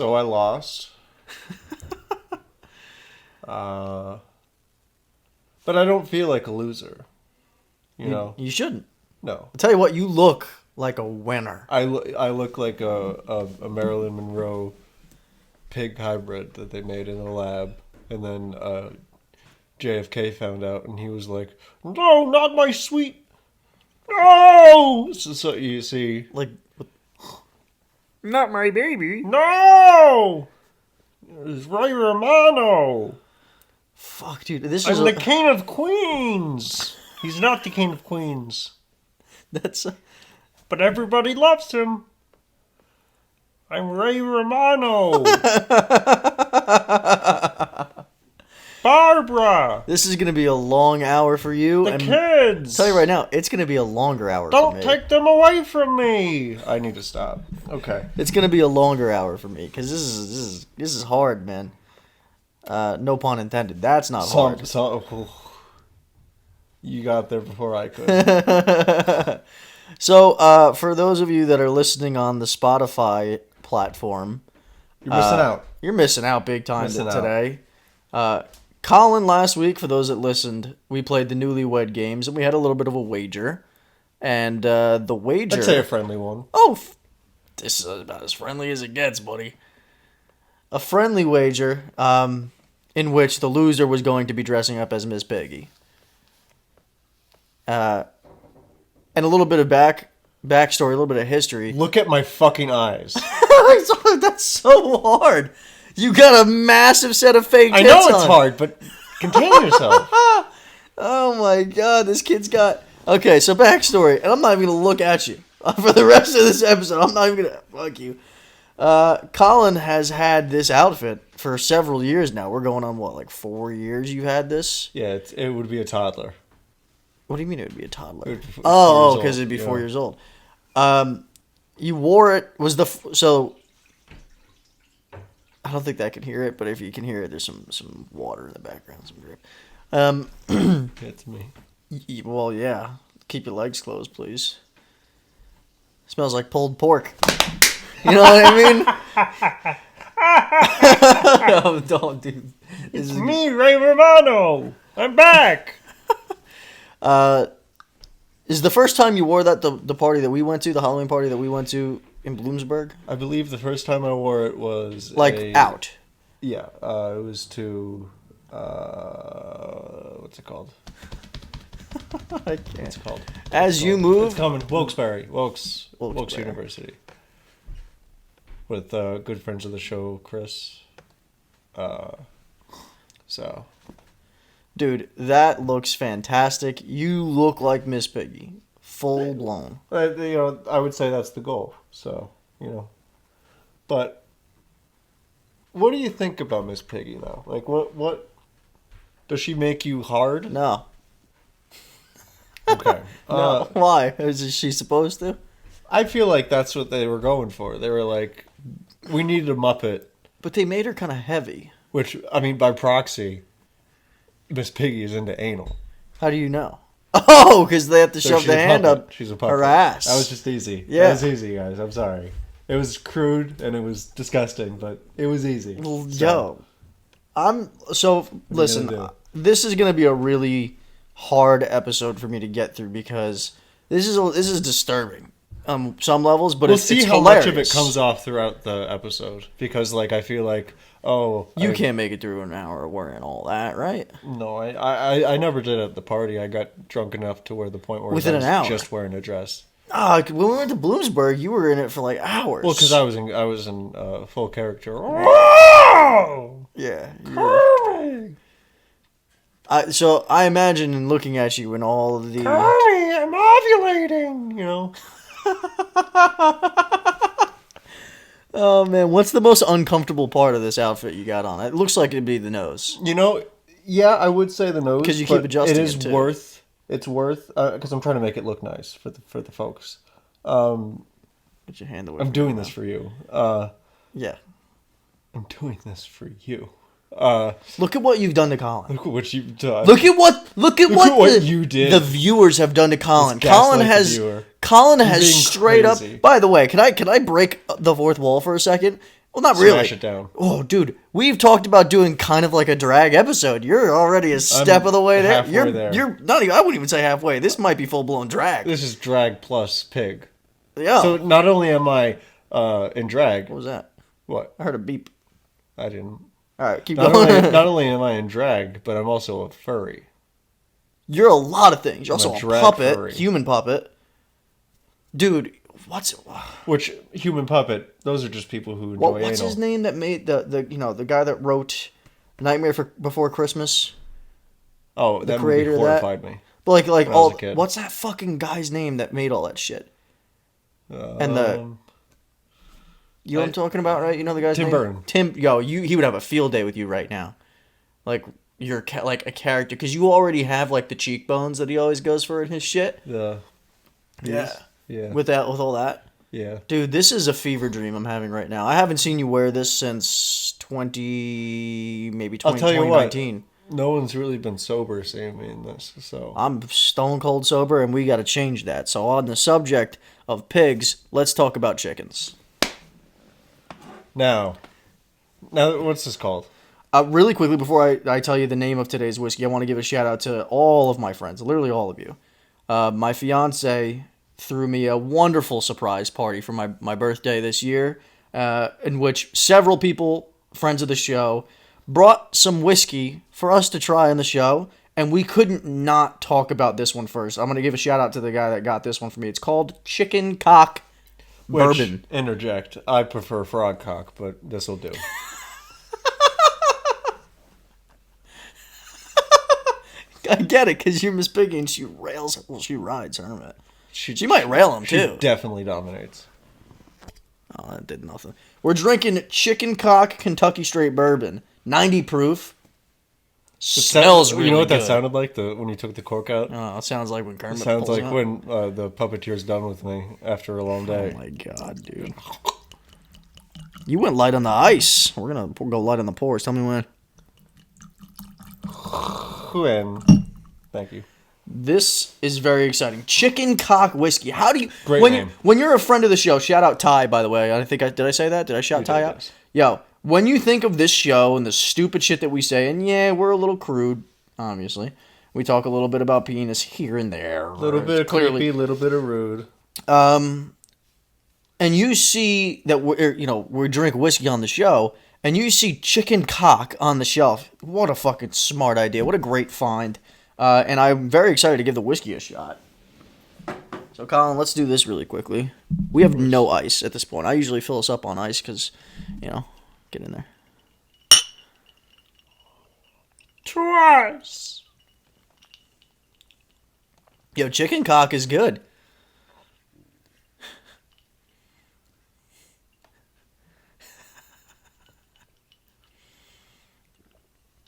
So I lost. But I don't feel like a loser. You know? You shouldn't. No. I'll tell you what, you look like a winner. I look like a Marilyn Monroe pig hybrid that they made in a lab. And then JFK found out and he was like, no, not my sweet. No! So you see. Like, not my baby. No! It's Ray Romano. Fuck, dude. This is I'm the king of queens. He's not the king of queens. That's... But everybody loves him. I'm Ray Romano. Barbara. This is going to be a long hour for you. The kids. I'll tell you right now, it's going to be a longer hour for me. Don't take them away from me. I need to stop. Okay. It's going to be a longer hour for me because this is hard, man. No pun intended. That's not hard. You got there before I could. So, for those of you that are listening on the Spotify platform, You're missing out. You're missing out big time today. Colin, last week, for those that listened, we played the Newlywed Games, and we had a little bit of a wager. And the wager... I'd say a friendly one. Oh, this is about as friendly as it gets, buddy. A friendly wager in which the loser was going to be dressing up as Miss Piggy. And a little bit of backstory, a little bit of history. Look at my fucking eyes. That's so hard. You got a massive set of fake tits I know it's on. hard, but contain yourself. Oh my god, this kid's got... Okay, so backstory, and I'm not even going to look at you. For the rest of this episode, I'm not even going to... Fuck you. Colin has had this outfit for several years now. We're going on, what, like 4 years you've had this? Yeah, it would be a toddler. What do you mean it would be a toddler? Oh, because it'd be 4 years old. You wore it, so... I don't think that can hear it, but if you can hear it, there's some water in the background, some drip. It's me. Well, yeah. Keep your legs closed, please. Smells like pulled pork. You know what I mean? No, don't do. It's me, Ray Romano. I'm back. Is the first time you wore that the party that we went to, the Halloween party that we went to in Bloomsburg? I believe the first time I wore it was out. Yeah, it was to what's it called? I can't. What's it called? As you move, it's coming. Wilkes-Barre, Wilkes University, with good friends of the show, Chris. So, dude, that looks fantastic. You look like Miss Piggy, full blown. I would say that's the goal. So, but what do you think about Miss Piggy though? Like, what does she make you hard? No. Okay. No. Why? Is she supposed to? I feel like that's what they were going for. They were like, we needed a Muppet. But they made her kind of heavy. Which, I mean, by proxy, Miss Piggy is into anal. How do you know? Oh, because they have to shove the hand up she's a puppet. her ass. That was just easy. Yeah. That was easy, guys. I'm sorry. It was crude and it was disgusting, but it was easy. Yo. Listen, this is going to be a really hard episode for me to get through because this is disturbing some levels, but we'll it's see it's how hilarious. much of it comes off throughout the episode because I feel like you can't make it through an hour wearing all that, right? No, I never did at the party. I got drunk enough to where the point where within I was an hour just wearing a dress. When we went to Bloomsburg, you were in it for like hours. Well, because I was in full character. Yeah. So I imagine in looking at you and all of the... Connie, I'm ovulating, Oh, man. What's the most uncomfortable part of this outfit you got on? It looks like it'd be the nose. Yeah, I would say the nose. Because you keep adjusting it, too. It's worth, because I'm trying to make it look nice for the folks. Get your hand away. I'm doing this for you. Yeah. I'm doing this for you. Look at what you've done to Colin. Look at what you've done. Look at what you did. The viewers have done to Colin. Colin has straight up. By the way, can I break the fourth wall for a second? Well, not really. Smash it down. Oh, dude, we've talked about doing kind of like a drag episode. You're already a step of the way there. Halfway there. You're not even. I wouldn't even say halfway. This might be full blown drag. This is drag plus pig. Yeah. So not only am I in drag. What was that? What? I heard a beep. I didn't. All right, keep Not going. only, not only am I in drag, but I'm also a furry. You're a lot of things. You're also I'm a a drag puppet, furry. human puppet. Dude, what's Which human puppet? Those are just people who enjoy anal. what's his name that made the guy that wrote Nightmare Before Christmas? Oh, that movie creator of that? horrified me. But like When I was all a kid. what's that fucking guy's name that made all that shit? And you know what I'm talking about, right? You know the guy's Tim name? Burton. He would have a field day with you right now. Like you're like a character because you already have like the cheekbones that he always goes for in his shit. Yeah. With all that. Yeah. Dude, this is a fever dream I'm having right now. I haven't seen you wear this since 2019. I'll tell you what. No one's really been sober seeing me in this, so I'm stone cold sober, and we got to change that. So on the subject of pigs, let's talk about chickens. Now, what's this called? Really quickly, before I tell you the name of today's whiskey, I want to give a shout out to all of my friends, literally all of you. My fiance threw me a wonderful surprise party for my birthday this year, in which several people, friends of the show, brought some whiskey for us to try on the show, and we couldn't not talk about this one first. I'm going to give a shout out to the guy that got this one for me. It's called Chicken Cock Bourbon. Interject. I prefer frog cock, but this'll do. I get it, because you're Miss Piggy and she rails. Well, she rides her. She might rail him, too. She definitely dominates. Oh, that did nothing. We're drinking Chicken Cock Kentucky Straight Bourbon. 90 proof. Smells really good. You know what that sounded like when you took the cork out? Oh, it sounds like when Kermit It sounds pulls like out. when the puppeteer's done with me after a long day. Oh my god, dude. You went light on the ice. We're going to go light on the pours. Tell me when. When? Thank you. This is very exciting. Chicken Cock Whiskey. How do you... Great when name. When you're a friend of the show, shout out Ty, by the way. Did I say that? Did I shout Ty out? Yes. Yo, when you think of this show and the stupid shit that we say, and yeah, we're a little crude, obviously. We talk a little bit about penis here and there. A little bit of creepy, a little bit of rude. And you see that we drink whiskey on the show, and you see chicken cock on the shelf. What a fucking smart idea. What a great find. And I'm very excited to give the whiskey a shot. So, Colin, let's do this really quickly. We have no ice at this point. I usually fill us up on ice because, get in there. Twice. Yo, chicken cock is good.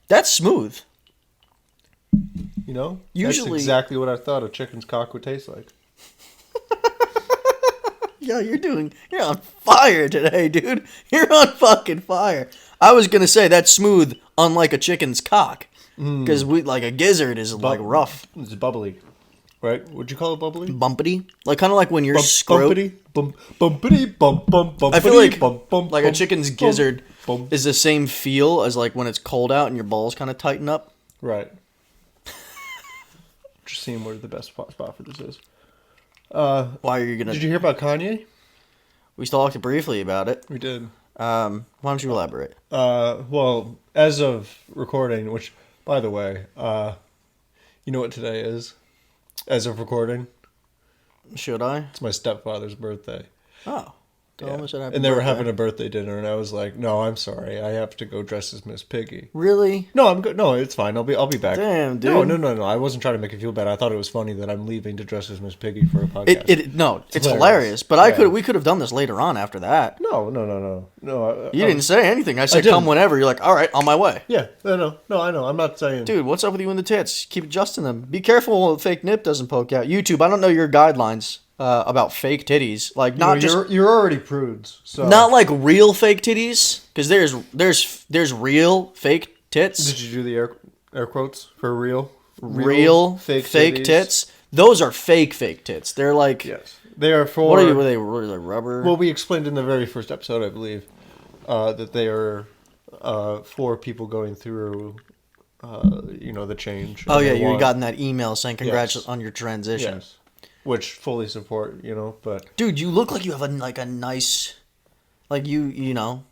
That's smooth. Usually, that's exactly what I thought a chicken's cock would taste like. Yo, you're on fire today, dude. You're on fucking fire. I was gonna say that's smooth, unlike a chicken's cock, because like a gizzard is like rough. It's bubbly, right? Would you call it bubbly? Bumpity, kind of like when you're scrot. Bumpity, bump, bump, bumpity, I feel like bump, bump, like a chicken's gizzard bump. is the same feel as like when it's cold out and your balls kind of tighten up. Right. Just seeing where the best spot for this is. Why are you gonna? Did you hear about Kanye? We talked briefly about it. We did. Why don't you elaborate? Well, as of recording, which, by the way, you know what today is? As of recording? Should I? It's my stepfather's birthday. Oh. And they were having a birthday dinner, and I was like, "No, I'm sorry, I have to go dress as Miss Piggy." Really? No, I'm good. No, it's fine. I'll be back. Damn, dude. No. I wasn't trying to make you feel bad. I thought it was funny that I'm leaving to dress as Miss Piggy for a podcast. It's hilarious. But we could have done this later on after that. No. You didn't say anything. I said come whenever. You're like, all right, on my way. Yeah. No. I know. I'm not saying. Dude, what's up with you and the tits? Keep adjusting them. Be careful when the fake nip doesn't poke out. YouTube, I don't know your guidelines. About fake titties, like you're already prudes, so not like real fake titties, because there's real fake tits. Did you do the air quotes for real fake tits? Those are fake tits. They're like yes, they are for what are they like rubber? Well, we explained in the very first episode, I believe. that they are for people going through, the change. Oh and yeah, they you want- got in that email saying congrats Yes. on your transition. Yes, which fully support. But Dude, you look like you have a nice, like you know.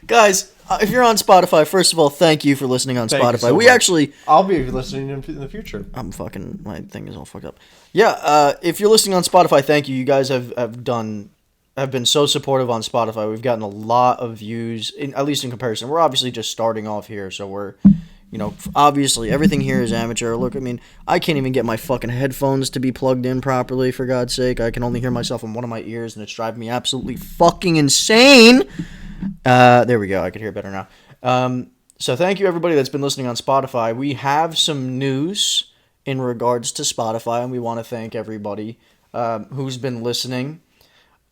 Guys, if you're on Spotify, first of all, thank you for listening on Thank you Spotify. so We much. actually, I'll be listening in the future. my thing is all fucked up. Yeah, if you're listening on Spotify, thank you. You guys have been so supportive on Spotify. We've gotten a lot of views, at least in comparison. We're obviously just starting off here, so we're, obviously everything here is amateur. Look, I mean, I can't even get my fucking headphones to be plugged in properly, for God's sake. I can only hear myself in one of my ears, and it's driving me absolutely fucking insane. There we go. I can hear better now. So thank you, everybody that's been listening on Spotify. We have some news in regards to Spotify, and we want to thank everybody who's been listening.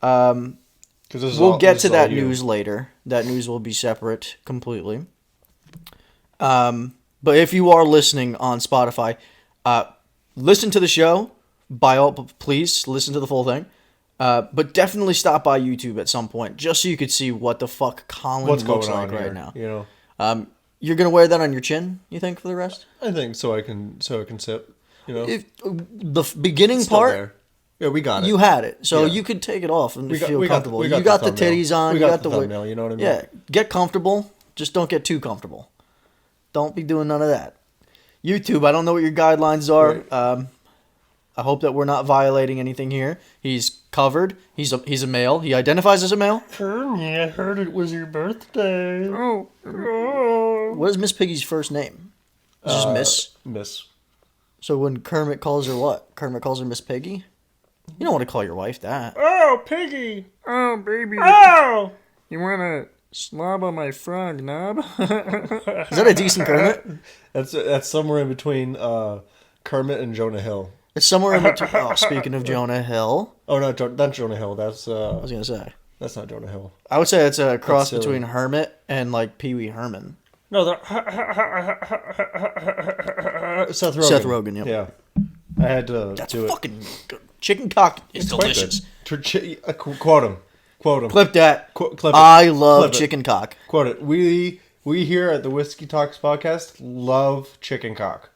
We'll get to that news later. That news will be separate completely. But if you are listening on Spotify, listen to the show. Please listen to the full thing. But definitely stop by YouTube at some point, just so you could see what the fuck Colin What's looks going like on right here, now. You're gonna wear that on your chin, you think, for the rest? I think so. I can sip. If the beginning Still part, there. Yeah, we got it. you had it, so Yeah. you could take it off and We got- feel we got- comfortable. we got You the got the thumbnail. titties on. We You got got the the thumbnail, you know what I mean? Yeah, get comfortable. Just don't get too comfortable. Don't be doing none of that. YouTube, I don't know what your guidelines are. Right. I hope that we're not violating anything here. He's covered. He's a male. He identifies as a male. Ernie, I heard it was your birthday. What is Miss Piggy's first name? It's just Miss. Miss. So when Kermit calls her what? Kermit calls her Miss Piggy? You don't want to call your wife that. Oh, Piggy. Oh, baby. Oh. You want to slob on my frog knob? Is that a decent Kermit? That's somewhere in between Kermit and Jonah Hill. It's somewhere in between. Oh, speaking of Jonah Hill, Oh, not Jonah Hill. That's I was gonna say. that's not Jonah Hill. I would say it's a cross silly. between Hermit and like Pee Wee Herman. No, Seth Rogen. Seth Rogen, yep. Yeah, I had to That's do it. fucking good. Chicken cock is It's quite delicious. good. Quote him. Quote him. Clip that. Clip it. I love Clip it. chicken cock. Quote it. We here at the Whiskey Talks podcast love chicken cock.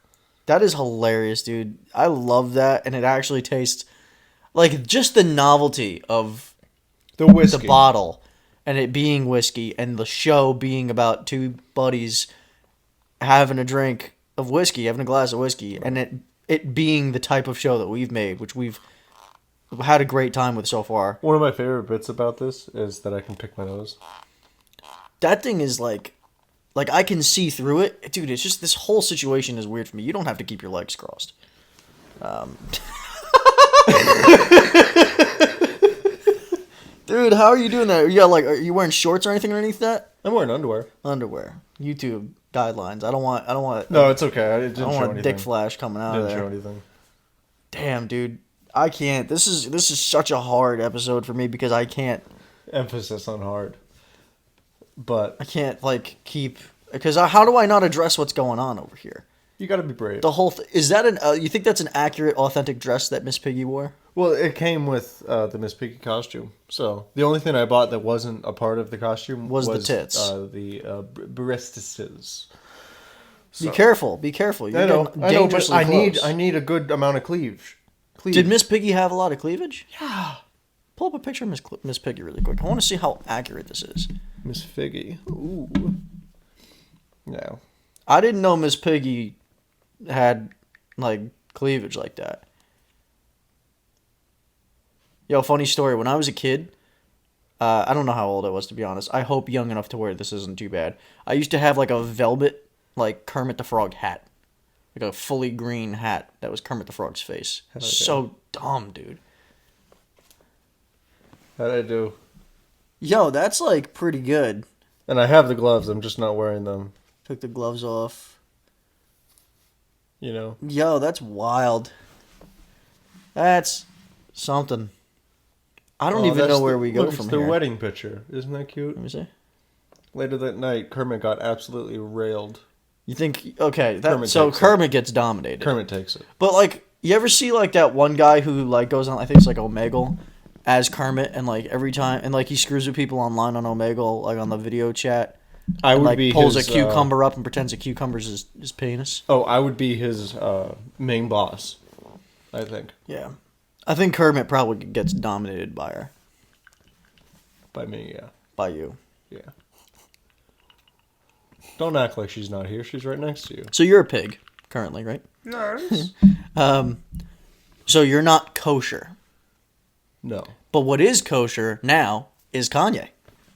That is hilarious, dude. I love that, and it actually tastes like just the novelty of The whiskey. the bottle and it being whiskey and the show being about two buddies having a drink of whiskey, having a glass of whiskey, and it being the type of show that we've made, which we've had a great time with so far. One of my favorite bits about this is that I can pick my nose. That thing is like I can see through it. Dude, it's just this whole situation is weird for me. You don't have to keep your legs crossed. Dude, how are you doing that? Yeah, like, are you wearing shorts or anything underneath that? I'm wearing underwear. Underwear. YouTube guidelines. I don't want. No, it's okay. I I didn't don't show want a anything. dick flash coming out of Didn't show there. anything. Damn, dude, I can't. This is such a hard episode for me because I can't Emphasis on hard. But like keep because how do I not address what's going on over here? you got to be brave. The whole is that you think that's an accurate, authentic dress that Miss Piggy wore? Well, it came with the Miss Piggy costume. So the only thing I bought that wasn't a part of the costume Was the tits. The breastises. Be careful. You're I know, getting but dangerously close. I need a good amount of cleavage. Did Miss Piggy have a lot of cleavage? Yeah. Pull up a picture of Miss Piggy really quick. I want to see how accurate this is. Miss Figgy? Ooh. No. I didn't know Miss Piggy had like cleavage like that. Yo, funny story. When I was a kid, I don't know how old I was to be honest. I hope young enough to wear this isn't too bad. I used to have like a velvet, like Kermit the Frog hat, like a fully green hat that was Kermit the Frog's face. yeah. So dumb, dude. How'd I do? Yo, that's like pretty good. And I have the gloves. I'm just not wearing them. Took the gloves off. You know. Yo, that's wild. That's something. I don't even know where we go look, from it's the here. wedding picture. Isn't that cute? Let me see. Later that night, Kermit got absolutely railed. You think okay? Kermit So takes it. Kermit gets dominated. Kermit takes it. But like, you ever see like that one guy who like goes on? I think it's like Omegle, as Kermit, and like every time, and like he screws with people online on Omegle, like on the video chat. I And, would like be pulls his, a cucumber up and pretends a cucumber's his penis. I would be his main boss. I think Yeah, I think Kermit probably gets dominated by her, by me. Yeah. by you. Yeah. Don't act like she's not here. She's right next to you. So you're a pig currently, right? Yes. So you're not kosher. No. But what is kosher now is Kanye.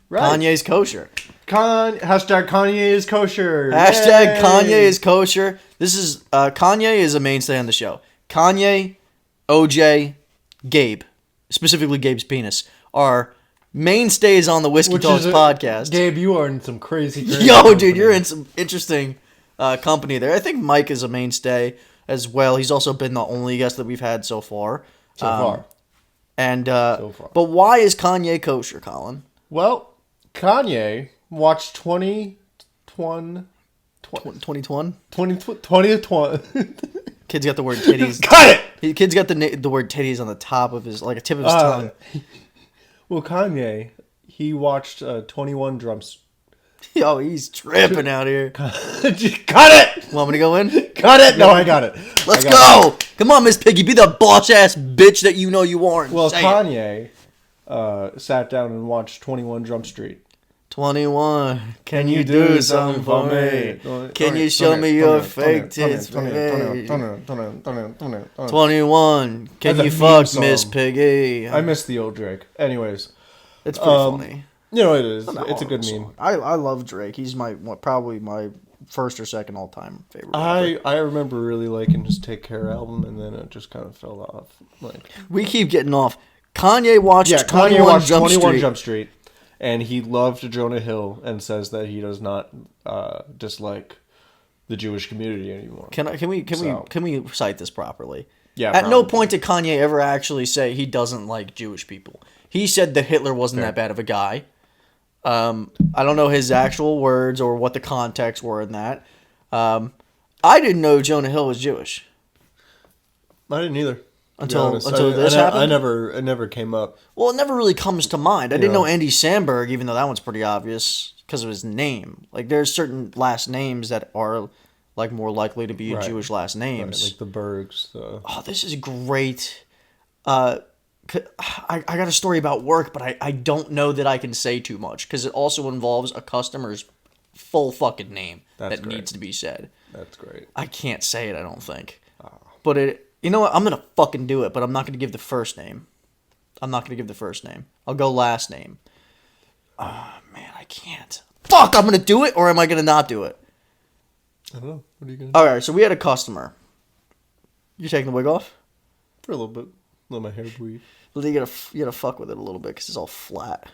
Right. Kanye's kosher. Hashtag Kanye is kosher. Hashtag Yay! Kanye is kosher. This is Kanye is a mainstay on the show. Kanye, OJ, Gabe, specifically Gabe's penis, are mainstays on the Whiskey Which Talks is podcast. Gabe, you are in some crazy Yo, company. dude, you're in some interesting company there. I think Mike is a mainstay as well. He's also been the only guest that we've had so far. So far. And So far. but why is Kanye kosher, Colin? Well, Kanye watched 2020. 2021? Kid's got the word titties. Cut it! Kid's got the word titties on the top of his, like a tip of his tongue. Well, Kanye, he watched 21 drums. Yo, he's tripping out here. Cut it! Want me to go in? Cut it! No, I got it. Let's I got go! Come on, Miss Piggy, be the boss ass bitch that you know you aren't. Well, Say it. Kanye sat down and watched 21 Drum Street. 21. Can you do something for me? Can you show me your fake tits, baby? 21. Can That's a you meme fuck song. Miss Piggy? I miss the old Drake. Anyways, It's pretty funny. you know it is. Not It's a good horrible meme. song. I love Drake. He's probably my first or second all time favorite. rapper. I remember really liking his Take Care album, and then it just kind of fell off. Like, We keep getting off. Kanye watched yeah, 21 Kanye watched Jump 21 Street. Jump Street, and he loved Jonah Hill, and says that he does not dislike the Jewish community anymore. Can we So- cite this properly? Yeah, At no probably. point did Kanye ever actually say he doesn't like Jewish people. He said that Hitler wasn't Fair. that bad of a guy. I don't know his actual words or what the context were in that. I didn't know Jonah Hill was Jewish. I didn't either. to be Until honest. this happened? It never came up. Well, it never really comes to mind. I didn't Yeah. know Andy Samberg, even though that one's pretty obvious because of his name. Like, there's certain last names that are like more likely to be Right. Jewish last Right, names. like the Bergs. Oh, this is great. I got a story about work, but I don't know that I can say too much because it also involves a customer's full fucking name That's that great. needs to be said. That's great. I can't say it, I don't think. But you know what? I'm going to fucking do it, but I'm not going to give the first name. I'll go last name. Oh, man, I can't. Fuck, I'm going to do it, or am I going to not do it? I don't know. What are you gonna do? All right, so we had a customer. You taking the wig off? For a little bit. Let my hair breathe. Well, you gotta fuck with it a little bit because it's all flat.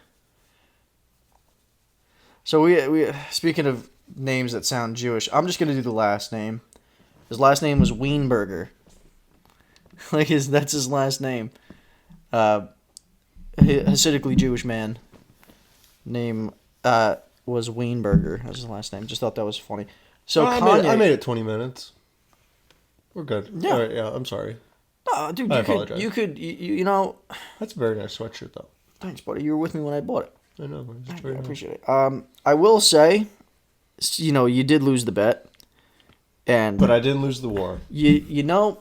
So we speaking of names that sound Jewish, I'm just gonna do the last name. His last name was Weinberger. That's his last name. Hasidically Jewish man. Name was Weinberger. That's his last name. Just thought that was funny. So Kanye, I made it 20 minutes. We're good. Yeah. All right, yeah, I'm sorry. Oh, dude, I you apologize. could, you know. That's a very nice sweatshirt, though. Thanks, buddy. You were with me when I bought it. I know. It's I very nice. appreciate it. I will say, you know, you did lose the bet, and But I didn't lose the war. you know,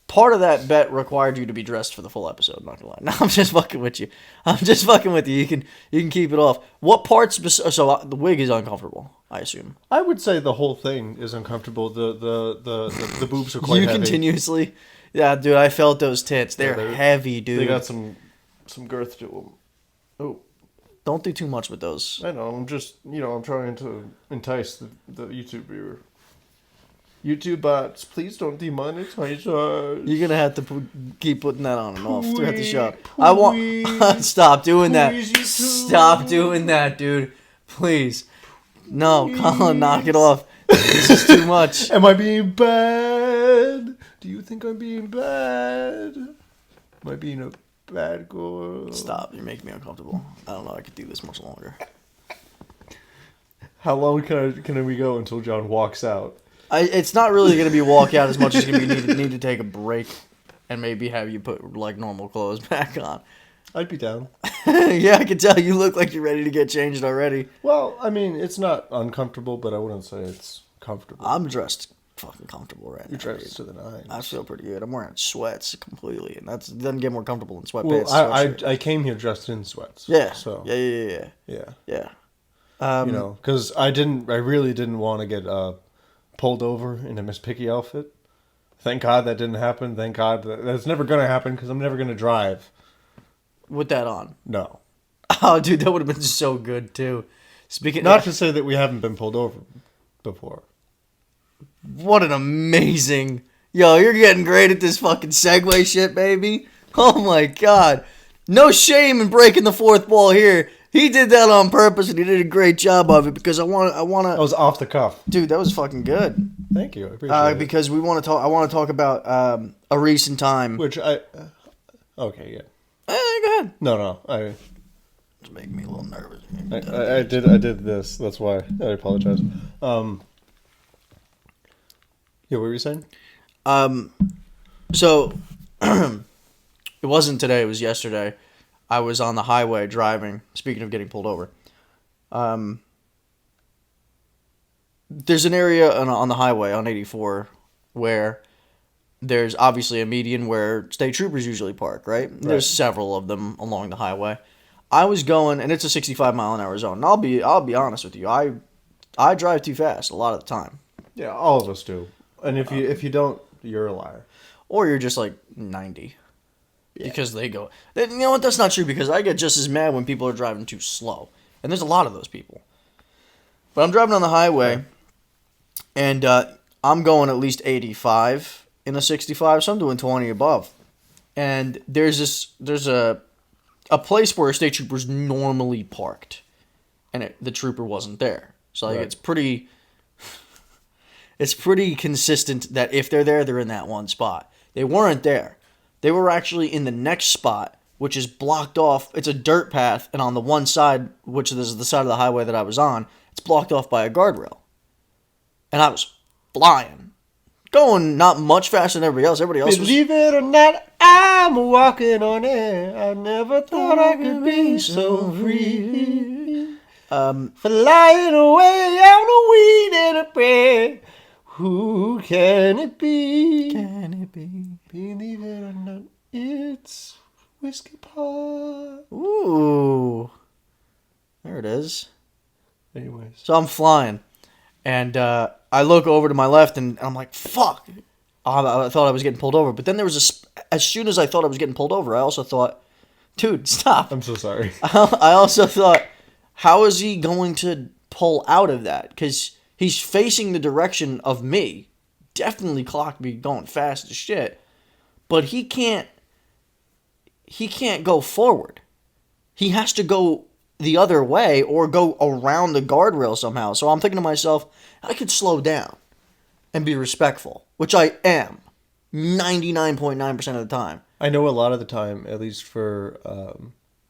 part of that bet required you to be dressed for the full episode. I'm not gonna lie. No, I'm just fucking with you. You can keep it off. What parts? So the wig is uncomfortable, I assume. I would say the whole thing is uncomfortable. The boobs are quite You heavy. continuously, yeah, dude. I felt those tits. They're they're- heavy, dude. They got some girth to them. Oh, Don't do too much with those. I know. I'm just, I'm trying to entice the YouTube viewer. YouTube bots, please don't demonetize us. You're gonna have to keep putting that on and off throughout the show. Please, I want. Stop doing that. please, YouTube. Stop doing that, dude. Please. No, Colin, knock it off. This is too much. Am I being bad? Do you think I'm being bad? Am I being a bad girl? Stop. You're making me uncomfortable. I don't know. I could do this much longer. How long can we go until John walks out? It's not really gonna be a walkout as much as it's gonna be need to take a break and maybe have you put like normal clothes back on. I'd be down. Yeah, I can tell you look like you're ready to get changed already. Well, I mean, it's not uncomfortable, but I wouldn't say it's comfortable. I'm dressed fucking comfortable right now. You're dressed to the nines. I feel pretty good. I'm wearing sweats completely, and that doesn't get more comfortable than Well, sweatpants. I came here dressed in sweats. Yeah. So Yeah. yeah. Yeah. You know, because I really didn't want to get pulled over in a Miss Piggy outfit. Thank God that didn't happen. Thank God that's never gonna happen because I'm never gonna drive. With that on. No. Oh, dude, that would have been so good too. Speaking, Not to say that we haven't been pulled over before. what an amazing. Yo, you're getting great at this fucking segue shit, baby. Oh my god. No shame in breaking the fourth wall here. He did that on purpose, and he did a great job of it because I want That to. was off the cuff. Dude, that was fucking good. Thank you. I appreciate it. Because we want to talk. I want to talk about a recent time. Which I. Okay, yeah. Go ahead. No. It's making me a little nervous. I did this. That's why I apologize. Yeah, what were you saying? So it wasn't today. It was yesterday. I was on the highway driving. Speaking of getting pulled over, there's an area on the highway on 84 where there's obviously a median where state troopers usually park. Right? There's several of them along the highway. I was going, and it's a 65 mile an hour zone. And I'll be honest with you. I drive too fast a lot of the time. Yeah, all of us do. And if you don't, you're a liar. Or you're just like 90. Yeah. Because they go. You know what? That's not true because I get just as mad when people are driving too slow. And there's a lot of those people. But I'm driving on the highway, and I'm going at least 85 in a 65, so I'm doing 20 above. And there's a place where state troopers normally parked, and the trooper wasn't there. So like it's pretty consistent that if they're there, they're in that one spot. They weren't there. They were actually in the next spot, which is blocked off. It's a dirt path, and on the one side, which is the side of the highway that I was on, it's blocked off by a guardrail. And I was flying. Going not much faster than everybody else. Everybody else was... Believe it or not, I'm walking on air. I never thought I could be so free. Flying away on a weed and a prayer. Who can it be? Can it be? Believe it or not, it's Whiskey Pot. Ooh. There it is. Anyways. So I'm flying. And I look over to my left, and I'm like, fuck. I thought I was getting pulled over. But then there was as soon as I thought I was getting pulled over, I also thought, dude, stop. I'm so sorry. I also thought, how is he going to pull out of that? Because he's facing the direction of me. Definitely clocked me going fast as shit. But he can't go forward. He has to go the other way or go around the guardrail somehow. So I'm thinking to myself, I could slow down and be respectful, which I am 99.9% of the time. I know a lot of the time, at least for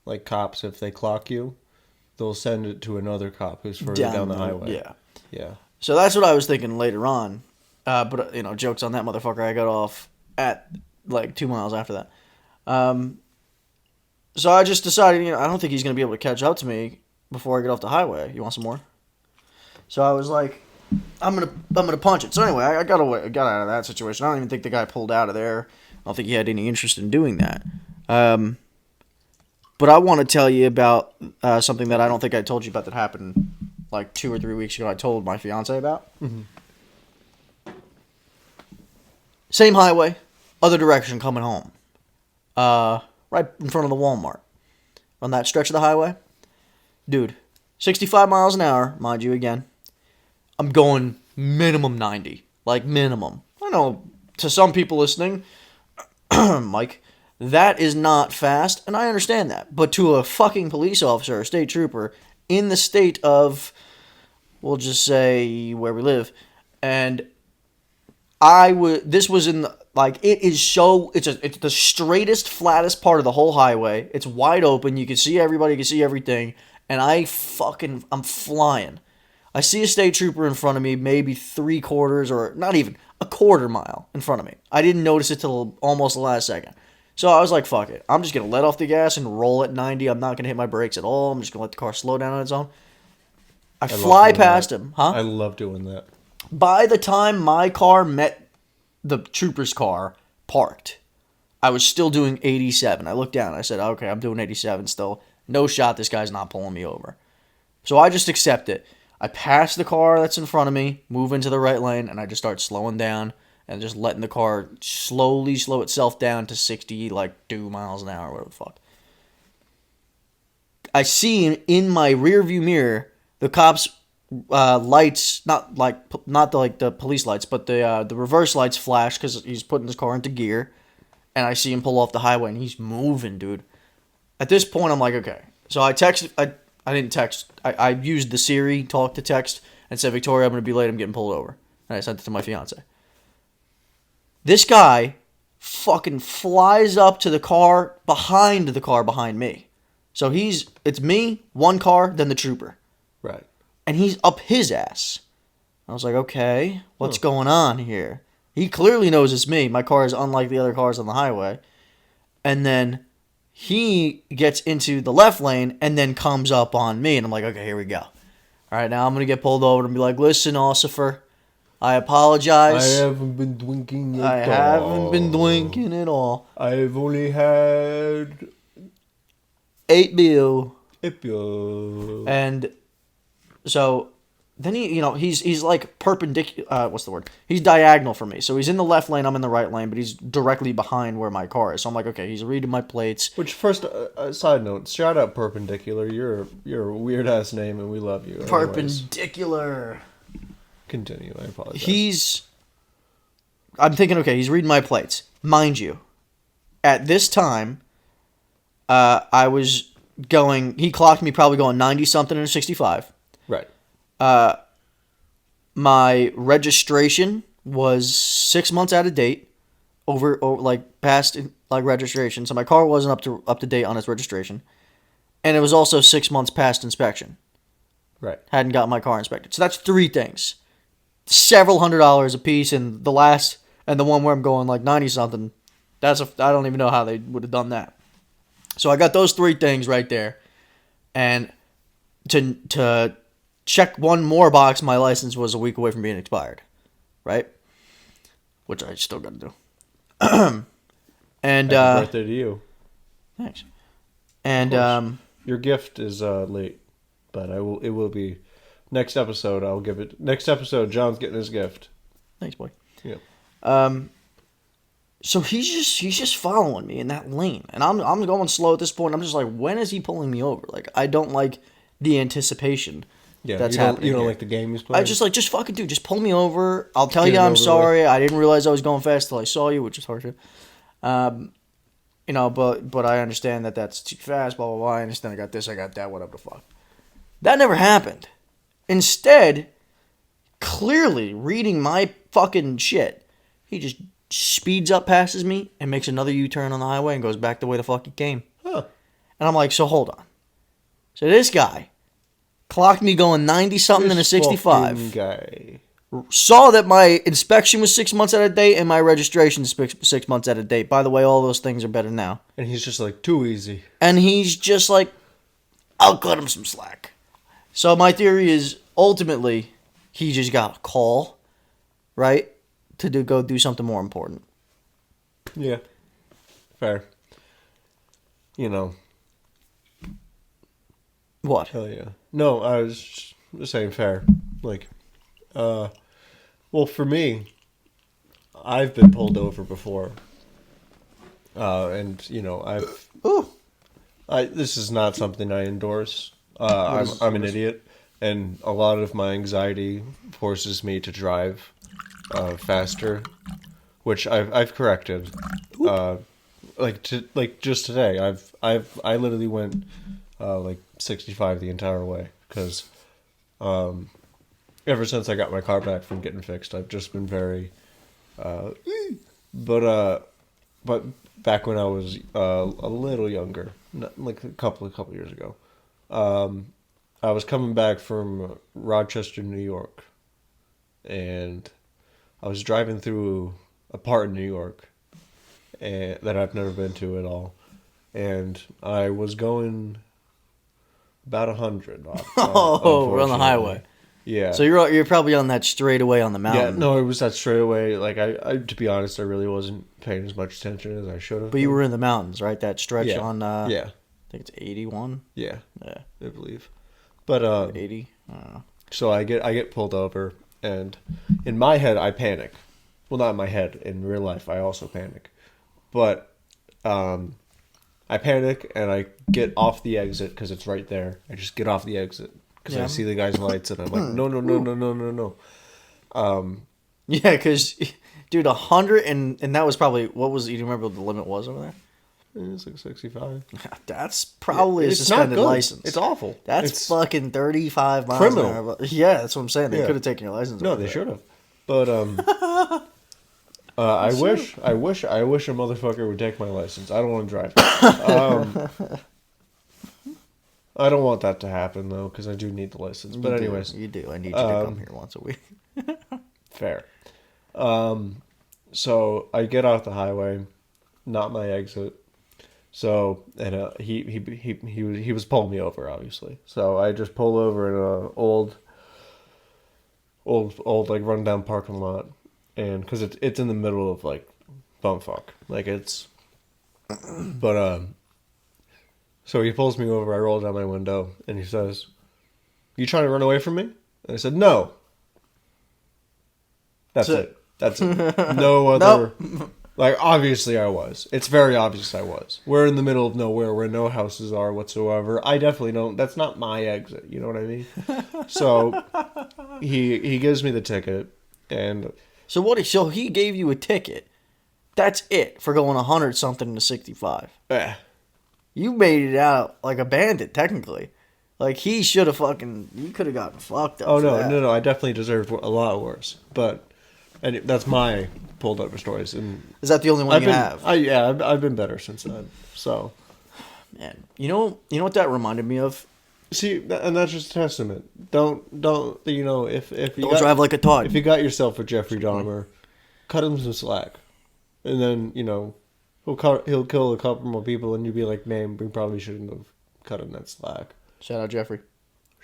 like cops, if they clock you, they'll send it to another cop who's further down the highway. Yeah. So that's what I was thinking later on. But, jokes on that motherfucker. I got off at like 2 miles after that. So I just decided, I don't think he's going to be able to catch up to me before I get off the highway. You want some more? So I was like, I'm gonna punch it. So anyway, I got out of that situation. I don't even think the guy pulled out of there. I don't think he had any interest in doing that. But I want to tell you about something that I don't think I told you about that happened like 2 or 3 weeks ago. I told my fiance about. Mm-hmm. Same highway, other direction coming home. Right in front of the Walmart. On that stretch of the highway. Dude, 65 miles an hour, mind you again. I'm going minimum 90. Like minimum. I know to some people listening, Mike, that is not fast, and I understand that. But to a fucking police officer, a state trooper, in the state of, we'll just say where we live, and this was in the, like, it's the straightest, flattest part of the whole highway. It's wide open. You can see everybody. You can see everything. And I'm flying. I see a state trooper in front of me, maybe 3/4 or not even a quarter mile in front of me. I didn't notice it till almost the last second. So I was like, fuck it. I'm just going to let off the gas and roll at 90. I'm not going to hit my brakes at all. I'm just going to let the car slow down on its own. I love fly doing past that. him, huh? I love doing that. By the time my car met the trooper's car parked, I was still doing 87. I looked down. I said, okay, I'm doing 87 still. No shot this guy's not pulling me over. So I just accept it. I pass the car that's in front of me, move into the right lane, and I just start slowing down and just letting the car slowly slow itself down to 60, like 2 miles an hour, whatever the fuck. I see in my rear view mirror the cops' lights, not the police lights, but the reverse lights flash because he's putting his car into gear, and I see him pull off the highway and he's moving, dude. At this point, I'm like, okay. So I texted. I didn't text. I used the Siri talk to text and said, Victoria, I'm going to be late. I'm getting pulled over. And I sent it to my fiance. This guy fucking flies up to the car behind me. So it's me, one car, then the trooper. Right. And he's up his ass. I was like, okay, what's going on here? He clearly knows it's me. My car is unlike the other cars on the highway. And then he gets into the left lane and then comes up on me. And I'm like, okay, here we go. All right, now I'm going to get pulled over and be like, listen, officer, I apologize. I haven't been drinking at all. I haven't been drinking at all. I've only had 8 bill. Ipio. And so then he's like perpendicular. What's the word? He's diagonal for me. So he's in the left lane. I'm in the right lane, but he's directly behind where my car is. So I'm like, okay, he's reading my plates. Which first, side note, shout out Perpendicular. You're a weird ass name, and we love you. Perpendicular. Continue. I apologize. I'm thinking, okay, he's reading my plates. Mind you, at this time, I was going. He clocked me probably going 90 something in a 65. Right. My registration was 6 months out of date, over like past like registration. So my car wasn't up to date on its registration, and it was also 6 months past inspection. Right. Hadn't gotten my car inspected. So that's 3 things, several $100s a piece, and the one where I'm going like 90 something. I don't even know how they would have done that. So I got those 3 things right there, and to check one more box, my license was a week away from being expired, right? Which I still got to do. And Happy birthday to you. Thanks. And your gift is late, but it will be next episode. I'll give it next episode. John's getting his gift. Thanks, boy. Yeah. So he's just following me in that lane, and I'm going slow at this point. I'm just like, when is he pulling me over? Like, I don't like the anticipation. Yeah, that's you don't, happening. You don't here. like the game he's playing? I just fucking do. Just pull me over. I'll tell Get you it I'm over sorry. with. I didn't realize I was going fast till I saw you, which is horseshit. But I understand that that's too fast, blah, blah, blah. I understand I got this, I got that, whatever the fuck. That never happened. Instead, clearly reading my fucking shit, he just speeds up, passes me, and makes another U-turn on the highway and goes back the way the fuck he came. Huh. And I'm like, so hold on. So this guy clocked me going 90-something in a 65. Fucking guy. Saw that my inspection was 6 months out of date and my registration 6 months out of date. By the way, all those things are better now. And he's just like, too easy. And he's just like, I'll cut him some slack. So my theory is, ultimately, he just got a call, right, to go do something more important. Yeah. Fair. You know. What? Hell yeah. No, I was just saying fair. Like, well, for me, I've been pulled over before. And, this is not something I endorse. I'm an idiot, and a lot of my anxiety forces me to drive faster, which I've corrected. Just today, I literally went 65 the entire way because ever since I got my car back from getting fixed, I've just been very but back when I was a little younger, like a couple years ago, I was coming back from Rochester, New York, and I was driving through a part in New York, and that I've never been to at all, and I was going about 100. Oh, we're on the highway. Yeah. So you're probably on that straightaway on the Yeah, mountain. no, it was that straightaway. Like I, to be honest, I really wasn't paying as much attention as I should have. But you were in the mountains, right? That stretch yeah. on. Yeah. I think it's 81. Yeah. Yeah. I believe. But 80. I don't know. so I get pulled over, and in my head I panic. Well, not in my head. In real life, I also panic. But I panic and I get off the exit because it's right there. I just get off the exit because I see the guy's lights and I'm like, no. Yeah, because, dude, 100 and that was probably, what was, you remember what the limit was over there? It's like 65. That's probably a It's not suspended good. license. It's awful. That's It's fucking 35 miles criminal. an hour. Yeah, that's what I'm saying. They Yeah. could have taken your license. No, away they there. should have. But I wish a motherfucker would take my license. I don't want to drive. I don't want that to happen though, because I do need the license. But anyways, You do. I need you to come here once a week. fair. So I get off the highway, not my exit. So and he was pulling me over, obviously. So I just pull over in a old like rundown parking lot, and because it's in the middle of like bumfuck, like it's. But so he pulls me over. I roll down my window, and he says, "You trying to run away from me?" And I said, "No." That's it. That's it. No other. Nope. Like, obviously I was. It's very obvious I was. We're in the middle of nowhere where no houses are whatsoever. I definitely don't. That's not my exit. You know what I mean? So he gives me the ticket, and So he gave you a ticket. That's it for going 100 something to 65. You made it out like a bandit, technically. Like, he should have you could have gotten fucked up. oh for no, that. no, I definitely deserved a lot worse. But and that's my pulled over stories. And Is that the only one I've you been, have? I've been better since then. So Man, you know what that reminded me of? see, and that's just a testament. Don't you know if you Don't drive like a tart. if you got yourself with Jeffrey Dahmer, cut him some slack, and then he'll kill a couple more people, and you'd be like, man, we probably shouldn't have cut him that slack. Shout out Jeffrey.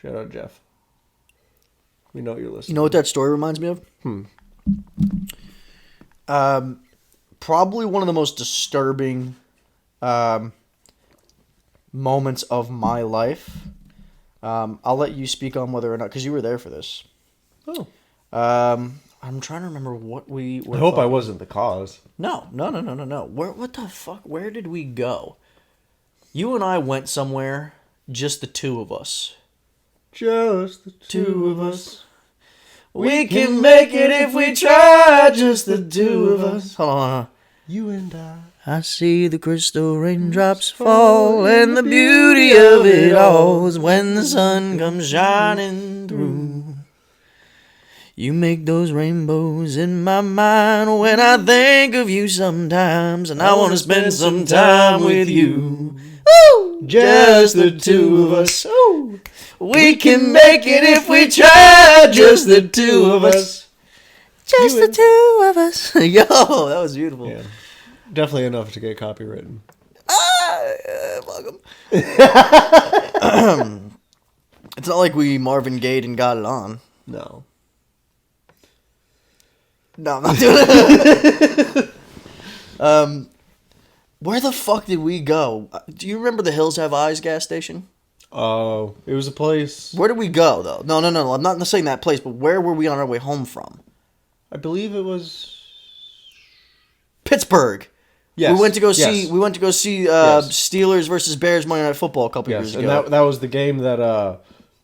Shout out Jeff. We know you're listening. You know what that story reminds me of? Probably one of the most disturbing moments of my life. I'll let you speak on whether or not, because you were there for this. Oh. I'm trying to remember what we were. I hope I wasn't the cause. No. What the fuck? Where did we go? You and I went somewhere, just the two of us. Just the two of us. We can make it if we try, just the two of us. Hold on. You and I. I see the crystal raindrops fall, and the beauty of it all is when the sun comes shining through. You make those rainbows in my mind when I think of you sometimes, and I want to spend some time with you. Woo! Just the two of us. Ooh. We can make it if we try, just the two of us. Just the two of us. Yo, that was beautiful. Yeah. Definitely enough to get copywritten. Welcome. It's not like we Marvin Gaye and got it on. No. No, I'm not doing it. Where the fuck did we go? Do you remember the Hills Have Eyes gas station? Oh, it was a place. Where did we go, though? No. I'm not saying that place, but where were we on our way home from? I believe it was Pittsburgh. Yes. We went to go yes. see. We went to go see Yes. Steelers versus Bears Monday Night Football a couple years Yes, ago. and that was the game that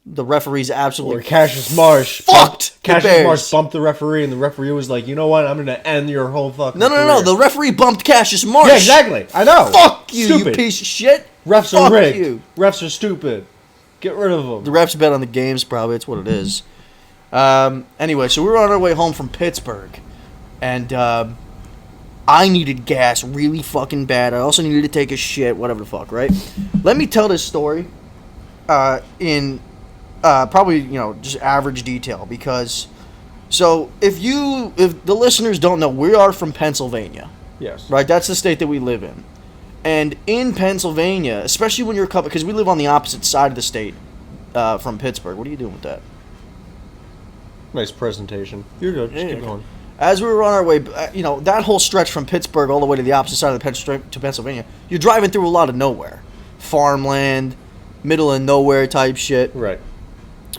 The referees absolutely where Cassius Marsh fucked the Cassius Bears. Marsh bumped the referee, and the referee was like, "You know what? I'm going to end your whole fucking No. career." The referee bumped Cassius Marsh. Yeah, exactly. I know. Fuck you, Stupid. you piece of shit. Refs Fuck are rigged. you. Refs are stupid. Get rid of them. The refs bet on the games, probably. That's what it is. Anyway, so we were on our way home from Pittsburgh, and I needed gas really fucking bad. I also needed to take a shit, whatever the fuck, right? Let me tell this story in probably, just average detail, because so if the listeners don't know, we are from Pennsylvania. Yes. Right? That's the state that we live in. And in Pennsylvania, especially when you're coming, because we live on the opposite side of the state from Pittsburgh. What are you doing with that? Nice presentation. You're good. Just keep going. As we were on our way, that whole stretch from Pittsburgh all the way to the opposite side of to Pennsylvania, you're driving through a lot of nowhere. Farmland, middle of nowhere type shit. Right.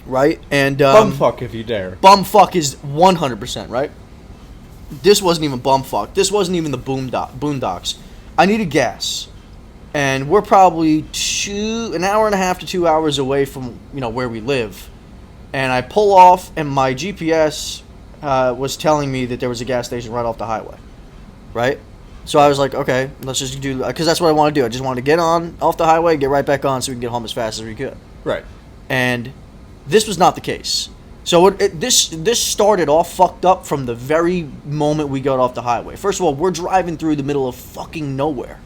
Right? And Bumfuck if you dare. bumfuck is 100%, right? This wasn't even bumfuck. This wasn't even the boondocks. I needed gas. And we're probably an hour and a half to 2 hours away from, where we live. And I pull off, and my GPS was telling me that there was a gas station right off the highway. Right? So I was like, okay, let's just do, because that's what I want to do. I just wanted to get on off the highway, get right back on so we can get home as fast as we could. Right. And this was not the case. So this started off fucked up from the very moment we got off the highway. First of all, we're driving through the middle of fucking nowhere.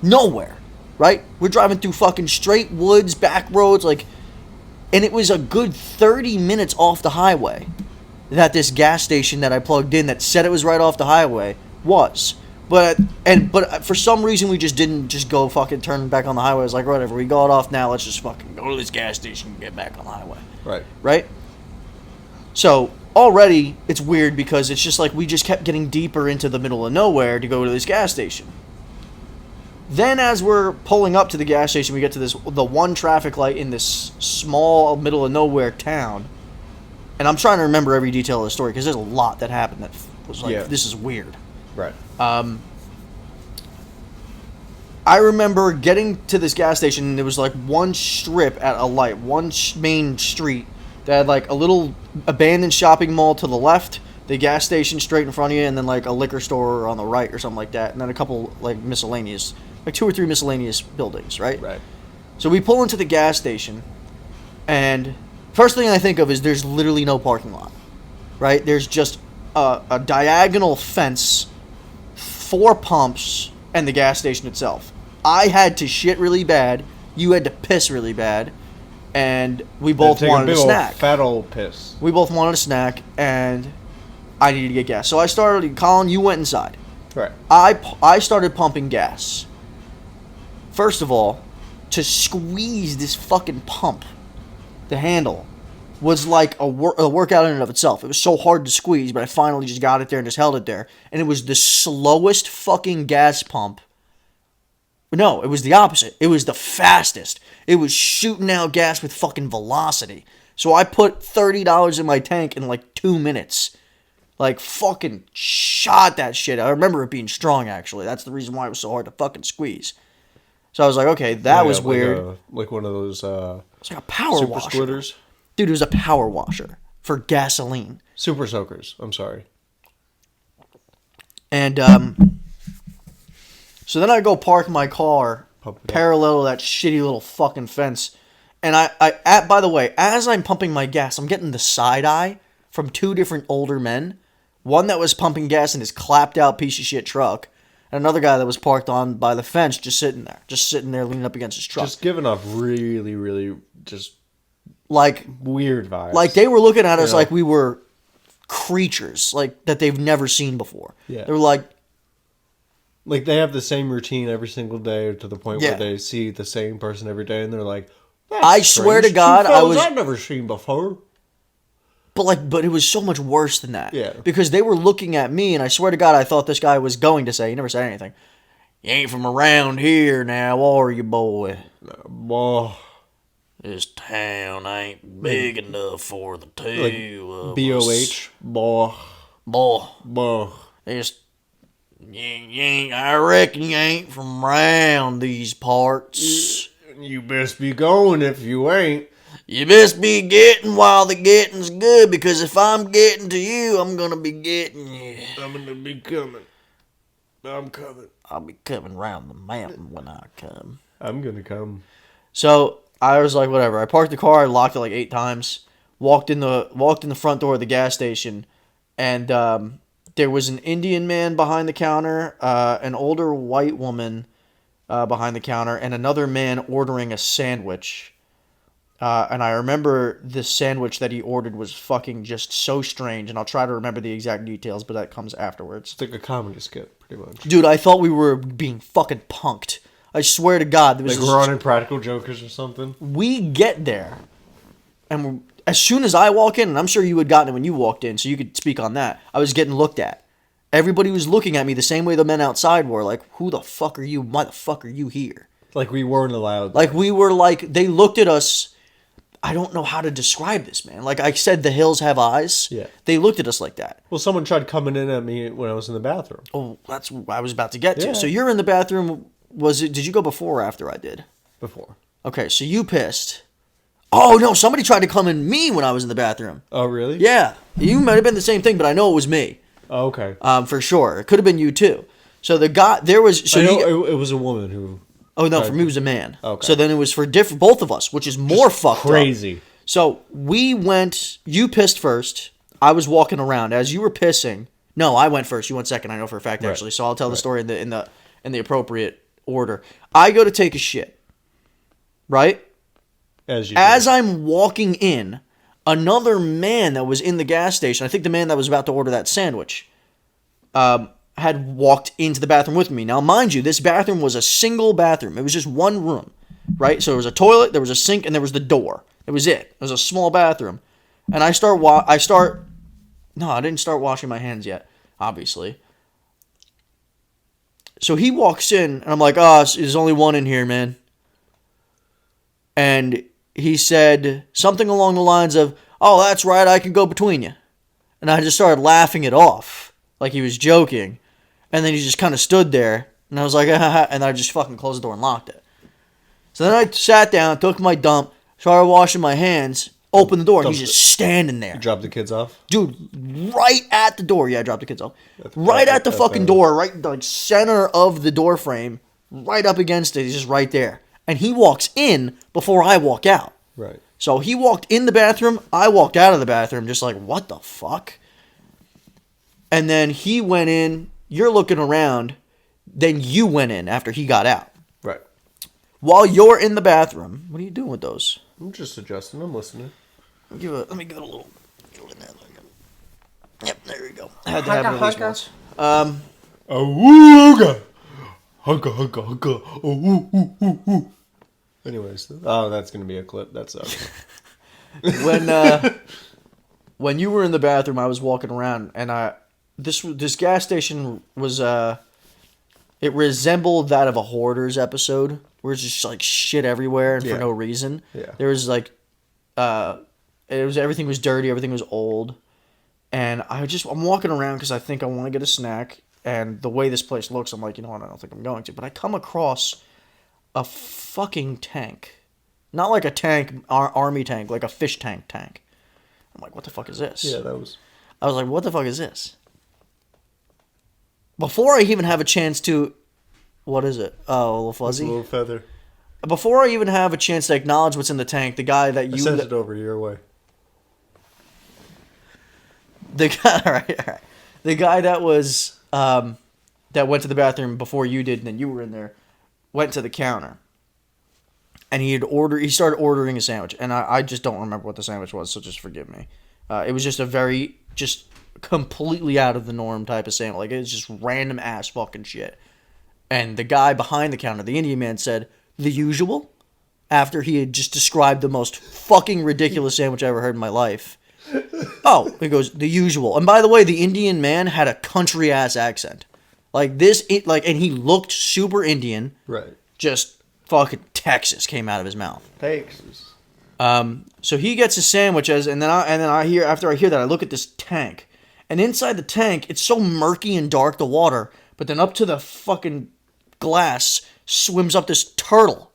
Nowhere. Right? We're driving through fucking straight woods, back roads, and it was a good 30 minutes off the highway that this gas station that I plugged in that said it was right off the highway was. But for some reason we just didn't just go fucking turn back on the highway. I was like, whatever, we got off now, let's just fucking go to this gas station and get back on the highway. Right. Right? So already it's weird because it's just like we just kept getting deeper into the middle of nowhere to go to this gas station. Then as we're pulling up to the gas station, we get to the one traffic light in this small middle of nowhere town. And I'm trying to remember every detail of the story because there's a lot that happened that was like, This is weird. Right. I remember getting to this gas station, and there was like one strip at a light, one main street that had like a little abandoned shopping mall to the left, the gas station straight in front of you, and then like a liquor store on the right or something like that, and then a couple like miscellaneous, like 2 or 3 miscellaneous buildings, right? Right. So we pull into the gas station, and first thing I think of is there's literally no parking lot, right? There's just a diagonal fence, 4 pumps, and the gas station itself. I had to shit really bad. You had to piss really bad. And we both wanted a snack. Fat old piss. We both wanted a snack, and I needed to get gas. So I started, Colin, you went inside. Right. I started pumping gas. First of all, to squeeze this fucking pump, the handle, was like a workout in and of itself. It was so hard to squeeze, but I finally just got it there and just held it there. And it was the slowest fucking gas pump. No, it was the opposite. It was the fastest. It was shooting out gas with fucking velocity. So I put $30 in my tank in like 2 minutes. Like fucking shot that shit. I remember it being strong actually. That's the reason why it was so hard to fucking squeeze. So I was like, okay, that was weird. Like one of those it's like a power super washer. squitters. Dude, it was a power washer for gasoline. Super soakers. I'm sorry. And so then I go park my car parallel to that shitty little fucking fence. And by the way, as I'm pumping my gas, I'm getting the side eye from 2 different older men. One that was pumping gas in his clapped out piece of shit truck. And another guy that was parked on by the fence just sitting there leaning up against his truck. Just giving off really, really just like weird vibes. Like they were looking at us like we were creatures, like that they've never seen before. Yeah. They were like they have the same routine every single day to the point where they see the same person every day and they're like, I swear to God, I've never seen before. But it was so much worse than that. Yeah. Because they were looking at me, and I swear to God, I thought this guy was going to say, he never said anything, "You ain't from around here now, are you, boy? Boy. This town ain't big enough for the two of us." B-O-H. Boy. It's, I reckon you ain't from around these parts. You best be going if you ain't. You best be getting while the getting's good, because if I'm getting to you, I'm gonna be getting you. I'm gonna be coming. I'm coming. I'll be coming round the mountain when I come. I'm gonna come. So I was like, whatever. I parked the car. I locked it like 8 times. Walked in the front door of the gas station, and there was an Indian man behind the counter, an older white woman behind the counter, and another man ordering a sandwich. And I remember the sandwich that he ordered was fucking just so strange, and I'll try to remember the exact details, but that comes afterwards. It's like a comedy skit, pretty much. Dude, I thought we were being fucking punked. I swear to God. There was Like we're on Impractical Jokers or something. We get there, and as soon as I walk in, and I'm sure you had gotten it when you walked in, so you could speak on that, I was getting looked at. Everybody was looking at me the same way the men outside were, like, who the fuck are you? Why the fuck are you here? Like we weren't allowed. Like we were like, they looked at us. I don't know how to describe this, man. Like I said, the hills have eyes. Yeah. They looked at us like that. Well, someone tried coming in at me when I was in the bathroom. Oh, that's what I was about to get to. Yeah. So you're in the bathroom. Did you go before or after I did? Before. Okay, so you pissed. Oh, no, somebody tried to come in me when I was in the bathroom. Oh, really? Yeah. You might have been the same thing, but I know it was me. Oh, okay. For sure. It could have been you too. So the guy, there was... So I know it was a woman who... Oh, no, for me it was a man. Okay. So then it was for both of us, which is more fucked crazy. up. So we went, you pissed first. I was walking around. As you were pissing... No, I went first. You went second, I know for a fact, Right. actually. So I'll tell the story in the appropriate order. I go to take a shit. Right? As I'm walking in, another man that was in the gas station, I think the man that was about to order that sandwich, had walked into the bathroom with me. Now, mind you, this bathroom was a single bathroom. It was just one room, right? So there was a toilet, there was a sink, and there was the door. That was it. It was a small bathroom. And I didn't start washing my hands yet, obviously. So he walks in, and I'm like, there's only one in here, man. And he said something along the lines of, oh, that's right, I can go between you. And I just started laughing it off, like he was joking. And then he just kind of stood there, and I was like, and I just fucking closed the door and locked it. So then I sat down, took my dump, started washing my hands, opened the door, and he's just standing there. You dropped the kids off? Dude, right at the door. Yeah, I dropped the kids off. Right at the fucking door, right like center of the door frame, right up against it. He's just right there. And he walks in before I walk out. Right. So he walked in the bathroom, I walked out of the bathroom just like, what the fuck? And then he went in, you're looking around, then you went in after he got out. Right. While you're in the bathroom, what are you doing with those? I'm just adjusting. I'm listening. Let me give it a little... Yep, there we go. I had to have it at least once. Awooga! Hugga, hugga, hugga. Ooh. Anyways, that's gonna be a clip. That sucks. When you were in the bathroom, I was walking around, and this gas station was it resembled that of a Hoarders episode, where it's just like shit everywhere and for no reason. Yeah. There was like, everything was dirty, everything was old, and I'm walking around because I think I want to get a snack. And the way this place looks, I'm like, you know what, I don't think I'm going to. But I come across a fucking tank. Not like a tank, army tank, like a fish tank. I'm like, what the fuck is this? Yeah, I was like, what the fuck is this? Before I even have a chance to... What is it? Oh, a little fuzzy? It's a little feather. Before I even have a chance to acknowledge what's in the tank, the guy that I sent it over your way. The guy... All right. The guy that was... that went to the bathroom before you did, and then you were in there, went to the counter, and he started ordering a sandwich, and I just don't remember what the sandwich was, so just forgive me. It was just just completely out of the norm type of sandwich, like it was just random ass fucking shit. And the guy behind the counter, the Indian man, said, "The usual?" After he had just described the most fucking ridiculous sandwich I ever heard in my life. Oh, he goes, "The usual." And by the way, the Indian man had a country ass accent. And he looked super Indian. Right. Just fucking Texas came out of his mouth. Texas. So he gets his sandwiches, and then I hear, after I hear that, I look at this tank. And inside the tank, it's so murky and dark, the water, but then up to the fucking glass swims up this turtle.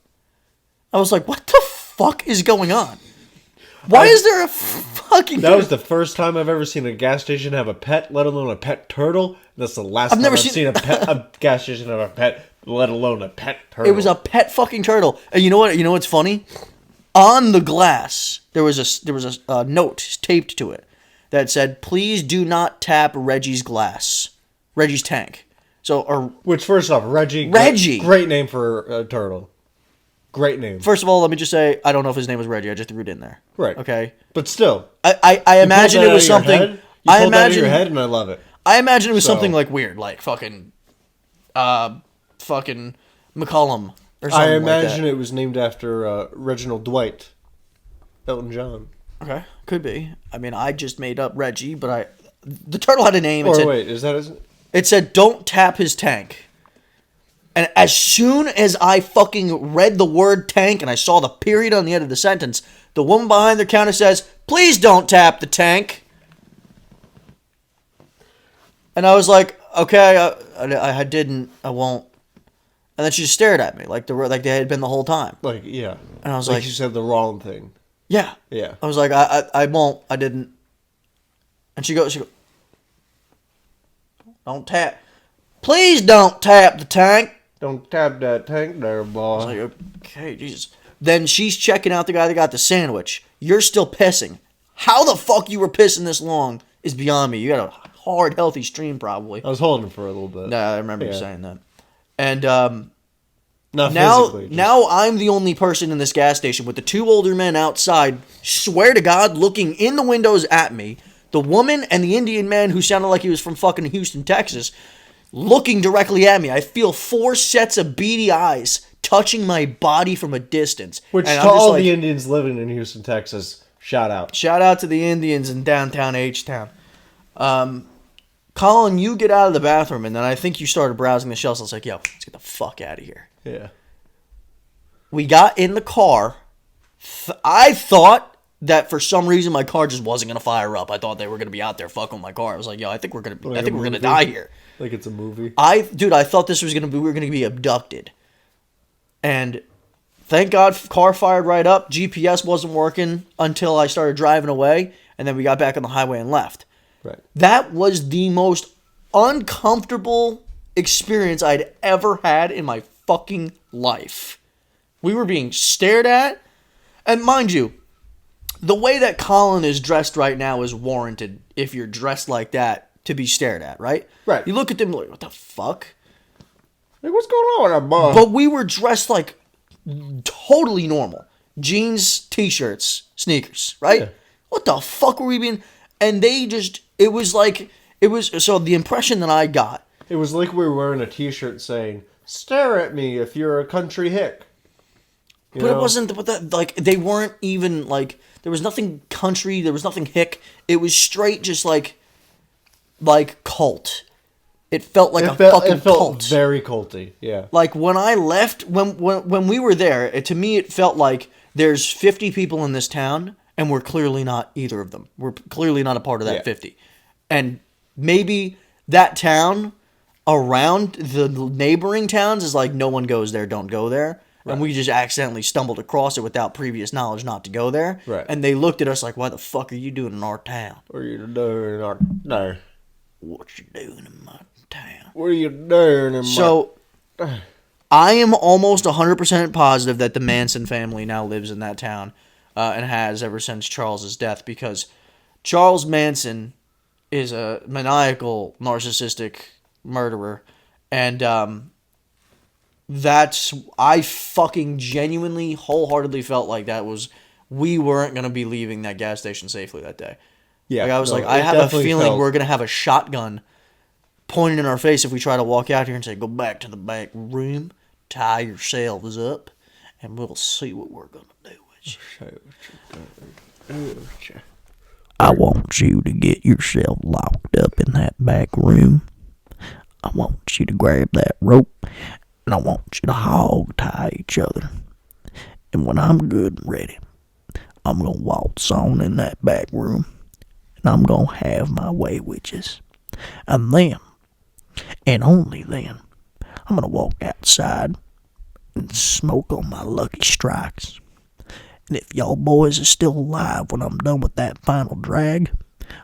I was like, what the fuck is going on? Why is there a fucking... That was the first time I've ever seen a gas station have a pet, let alone a pet turtle. That's the last time I've seen a gas station have a pet, let alone a pet turtle. It was a pet fucking turtle. And you know what? You know what's funny? On the glass, there was a note taped to it that said, "Please do not tap Reggie's tank." So, which, first off, Reggie, great name for a turtle. Great name. First of all, let me just say, I don't know if his name was Reggie. I just threw it in there. Right. Okay. But still. I imagine it was something. You pulled that out of your head, and I love it. I imagine it was So- something like weird, like fucking McCollum or something I like that. imagine it was named after Reginald Dwight, Elton John. Okay, could be. I mean, I just made up Reggie, but the turtle had a name. Or wait, is that his? It said, "Don't tap his tank." And as soon as I fucking read the word tank and I saw the period on the end of the sentence, the woman behind the counter says, "Please don't tap the tank." And I was like, "Okay, I didn't, I won't." And then she just stared at me like they had been the whole time. Like, yeah. And I was like, you said the wrong thing. "Yeah." Yeah. I was like, I won't. I didn't. And she goes, "Don't tap. Please don't tap the tank." Don't tap that tank there, boy. I was like, okay, Jesus. Then she's checking out the guy that got the sandwich. You're still pissing. How the fuck you were pissing this long is beyond me. You got a hard, healthy stream, probably. I was holding for a little bit. No, I remember you saying that. And Not now, physically. Just... now I'm the only person in this gas station with the two older men outside, swear to God, looking in the windows at me. The woman and the Indian man who sounded like he was from fucking Houston, Texas, looking directly at me. I feel 4 sets of beady eyes touching my body from a distance. Which, and to all the Indians living in Houston, Texas, shout out. Shout out to the Indians in downtown H-Town. Colin, you get out of the bathroom, and then I think you started browsing the shelves. I was like, yo, let's get the fuck out of here. Yeah. We got in the car. I thought that for some reason my car just wasn't gonna fire up. I thought they were gonna be out there fucking with my car. I was like, yo, I think we're gonna die here. Like it's a movie. I thought this was we were gonna be abducted. And thank God, car fired right up. GPS wasn't working until I started driving away, and then we got back on the highway and left. Right. That was the most uncomfortable experience I'd ever had in my fucking life. We were being stared at, and mind you, the way that Colin is dressed right now is warranted if you're dressed like that to be stared at, right? Right. You look at them like, what the fuck? Like, what's going on with that boy? But we were dressed like totally normal. Jeans, t-shirts, sneakers, right? Yeah. What the fuck were we being... And they just... It was like... So the impression that I got... It was like we were wearing a t-shirt saying, "Stare at me if you're a country hick." You But know? it wasn't... But that, like, they weren't even, like... There was nothing country. There was nothing hick. It was straight just like cult. It felt like fucking it felt cult. very culty. Yeah. Like when I left, when we were there, to me it felt like there's 50 people in this town, and we're clearly not either of them. We're clearly not a part of that 50. And maybe that town around the neighboring towns is like, no one goes there, don't go there. Right. And we just accidentally stumbled across it without previous knowledge not to go there. Right. And they looked at us like, why the fuck are you doing in our town? What are you doing in our... No. What you doing in my town? What are you doing in So, I am almost 100% positive that the Manson family now lives in that town and has ever since Charles's death, because Charles Manson is a maniacal, narcissistic murderer, and I fucking genuinely, wholeheartedly felt like we weren't going to be leaving that gas station safely that day. Yeah. Like I was I have a feeling we're going to have a shotgun pointed in our face if we try to walk out here and say, go back to the back room, tie yourselves up, and we'll see what we're going to do with you. I want you to get yourself locked up in that back room. I want you to grab that rope, and I want you to hog tie each other. And when I'm good and ready, I'm going to waltz on in that back room, and I'm going to have my way with you. And then, and only then, I'm going to walk outside and smoke on my lucky strikes. And if y'all boys are still alive when I'm done with that final drag,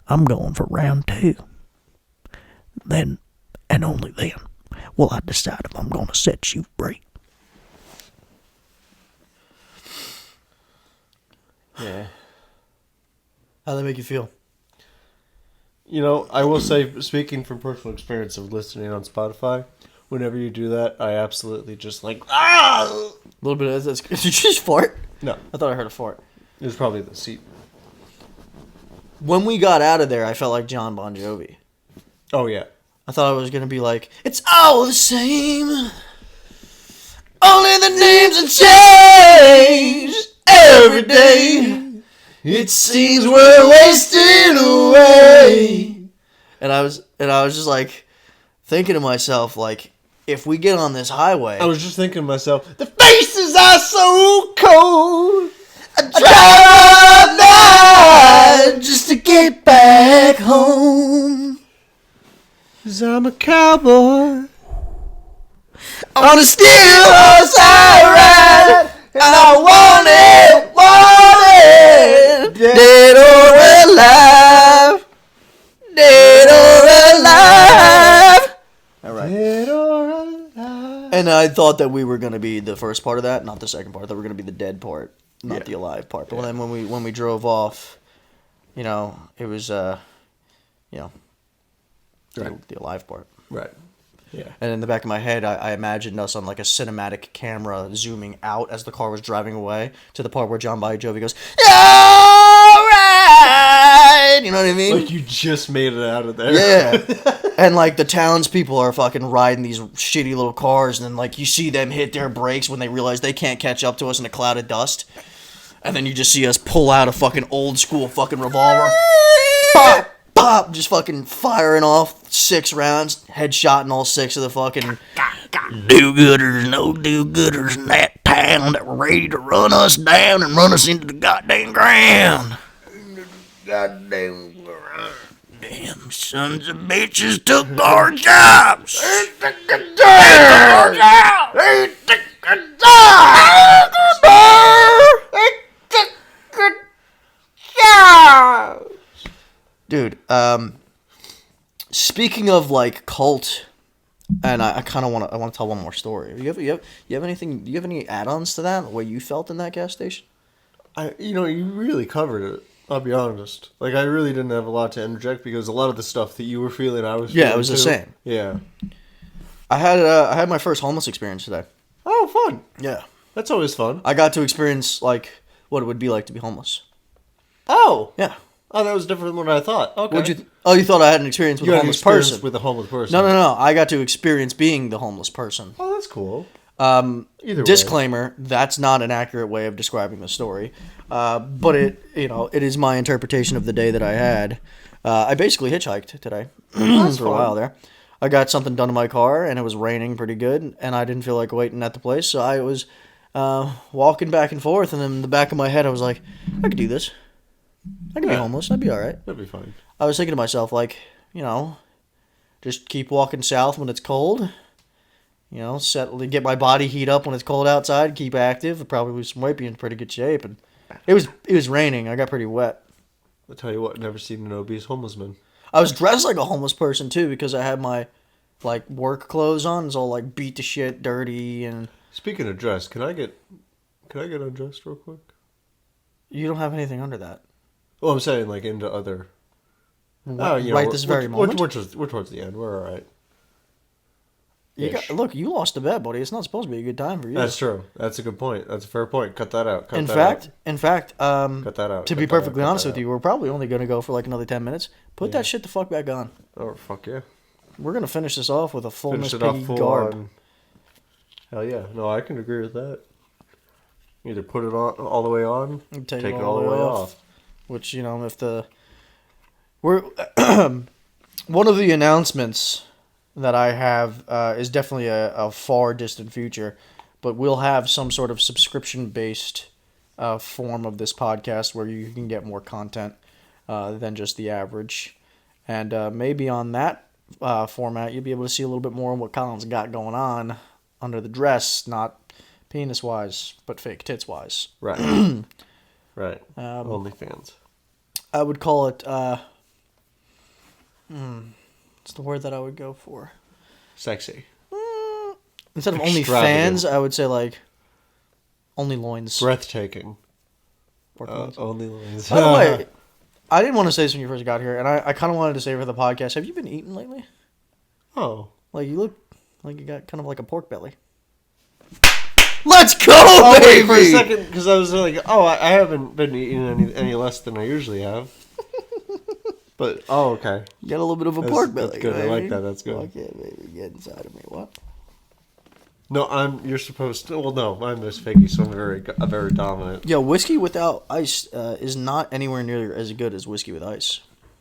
I'm going for round 2. Then, and only then, will I decide if I'm going to set you free. Yeah. How'd that make you feel? You know, I will say, speaking from personal experience of listening on Spotify, whenever you do that, I absolutely just like ah. A little bit of that's. Did you just fart? No, I thought I heard a fart. it was probably the seat. When we got out of there, I felt like John Bon Jovi. Oh yeah. I thought I was gonna be like, it's all the same. Only the names have changed every day. It seems we're wasting away. And I was just like thinking to myself, like, if we get on this highway, I was just thinking to myself, the faces are so cold. I drive all night just to get back home. 'Cause I'm a cowboy. On a steel horse I ride, and I want it, dead or alive, dead or alive. All right. Dead or alive. And I thought that we were gonna be the first part of that, not the second part. That we were gonna be the dead part, not the alive part. But then when we drove off, it was Right. the alive part. Right. Yeah. And in the back of my head, I imagined us on like a cinematic camera zooming out as the car was driving away to the part where John Bon Jovi goes, all right! You know what I mean? Like you just made it out of there. Yeah. And like the townspeople are fucking riding these shitty little cars, and then like you see them hit their brakes when they realize they can't catch up to us in a cloud of dust. And then you just see us pull out a fucking old school fucking revolver. Pop! Pop! Just fucking firing off 6 rounds, headshotting all 6 of the fucking do-gooders, no do-gooders in that town that were ready to run us down and run us into the goddamn ground. Goddamn ground. Damn sons of bitches took our jobs. Dude, speaking of like cult, and I kind of want to tell one more story. You have anything? Do you have any add-ons to that? What you felt in that gas station? You really covered it. I'll be honest. Like I really didn't have a lot to interject because a lot of the stuff that you were feeling, I was. Yeah, feeling it was too. the same. Yeah. I had my first homeless experience today. Oh, fun. Yeah, That's always fun. I got to experience like what it would be like to be homeless. Oh. Yeah. Oh, that was different than what I thought. Okay. You thought I had an experience with You a had an homeless experience person? with a homeless person. No. I got to experience being the homeless person. Oh, that's cool. Either way. Disclaimer: that's not an accurate way of describing the story, but it is my interpretation of the day that I had. I basically hitchhiked today for a while there. I got something done in my car, and it was raining pretty good, and I didn't feel like waiting at the place, so I was walking back and forth, and in the back of my head, I was like, I could do this. I could be homeless. I'd be all right. That'd be fine. I was thinking to myself, like, just keep walking south when it's cold. Get my body heat up when it's cold outside. Keep active. I'd probably lose some weight, be in pretty good shape. And it was raining. I got pretty wet. I'll tell you what, never seen an obese homeless man. I was dressed like a homeless person too because I had my like work clothes on. It's all like beat to shit, dirty, and. Speaking of dress, can I get undressed real quick? You don't have anything under that. Well, I'm saying like into other. Right this very moment. We're towards the end. We're all right. Look, you lost a bet, buddy. It's not supposed to be a good time for you. That's true. That's a good point. That's a fair point. Cut that out. In fact, cut that out. To be perfectly honest with you, we're probably only going to go for like another 10 minutes. Put that shit the fuck back on. Oh, fuck yeah. We're going to finish this off with a full Miss Finish it off Piggy full garb. on. Hell yeah. No, I can agree with that. Either put it on all the way on, Take it all the way off. Which, if we're one of the announcements that I have is definitely a far distant future, but we'll have some sort of subscription-based form of this podcast where you can get more content than just the average. And maybe on that format, you'll be able to see a little bit more of what Colin's got going on under the dress, not penis-wise, but fake tits-wise. Right. Right. OnlyFans. I would call it... what's the word that I would go for? Sexy. Instead of Extravagant. OnlyFans, I would say like only loins. Breathtaking. Pork loins. Only loins. By the way, I didn't want to say this when you first got here, and I kind of wanted to say for the podcast. Have you been eating lately? Oh. Like you look Like you got kind of like a pork belly. Let's go, Oh, baby! wait, for a second, because I was like, I haven't been eating any less than I usually have. But, okay. You got a little bit of a That's- pork belly. that's good. I baby. like that. That's good. Okay, baby, get inside of me. What? No, you're supposed to, well, no, I'm Miss Figgy, so I'm very dominant. Yo, whiskey without ice is not anywhere near as good as whiskey with ice.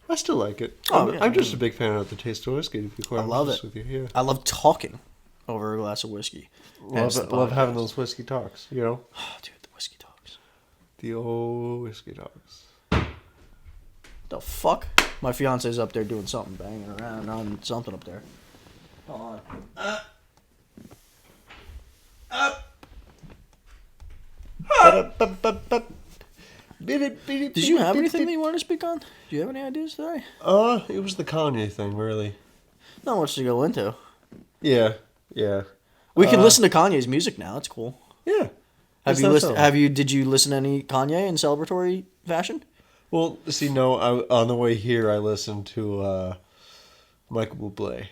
I still like it. Oh, I'm just a big fan of the taste of whiskey, to be quite I love honest it. with you. Yeah. I love talking over a glass of whiskey. Hence the Love having podcast. those whiskey talks, you know? Oh, dude, the whiskey talks. The old whiskey talks. The fuck? My fiance's up there doing something, banging around on something up there. Hold on. Did you have anything that you wanted to speak on? Do you have any ideas today? It was the Kanye thing, really. Not much to go into. Yeah. We can listen to Kanye's music now. It's cool. Yeah. Have It's you not listened? so. Did you listen to any Kanye in celebratory fashion? Well, see, no, on the way here, I listened to Michael Bublé.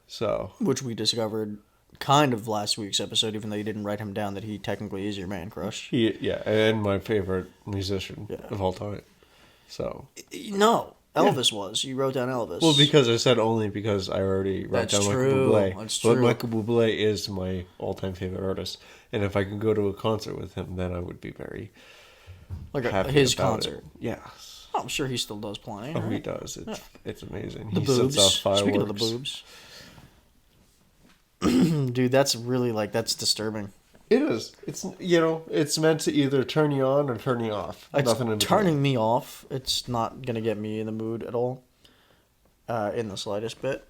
So, Which we discovered kind of last week's episode, even though you didn't write him down that he technically is your man crush. and my favorite musician Yeah. of all time. So, No, Elvis was. You wrote down Elvis. well, because I said only because I already wrote That's down true. Michael Bublé. That's But true. Michael Bublé is my all-time favorite artist, and if I could go to a concert with him, then I would be very like happy his about concert. It. Yes. Oh, I'm sure he still does plenty. Oh, right? he does. It's amazing. The He boobs. sets off fireworks. Speaking of the boobs. Dude, that's really that's disturbing. It is. It's meant to either turn you on or turn you off. It's Nothing in between. turning me off. It's not going to get me in the mood at all. In the slightest bit.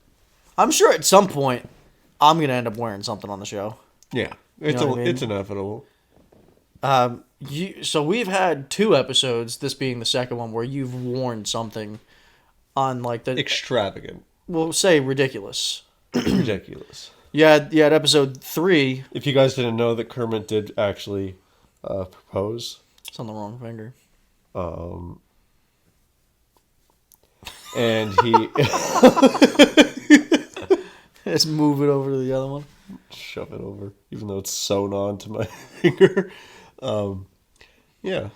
I'm sure at some point I'm going to end up wearing something on the show. Yeah, know what I mean? it's inevitable. So we've had 2 episodes, this being the second one, where you've worn something on like the Extravagant, we'll say ridiculous. ridiculous. You had episode 3. If you guys didn't know that Kermit did actually propose, It's on the wrong finger. and he Let's move it over to the other one. shove it over, even though it's sewn on to my finger. Yeah.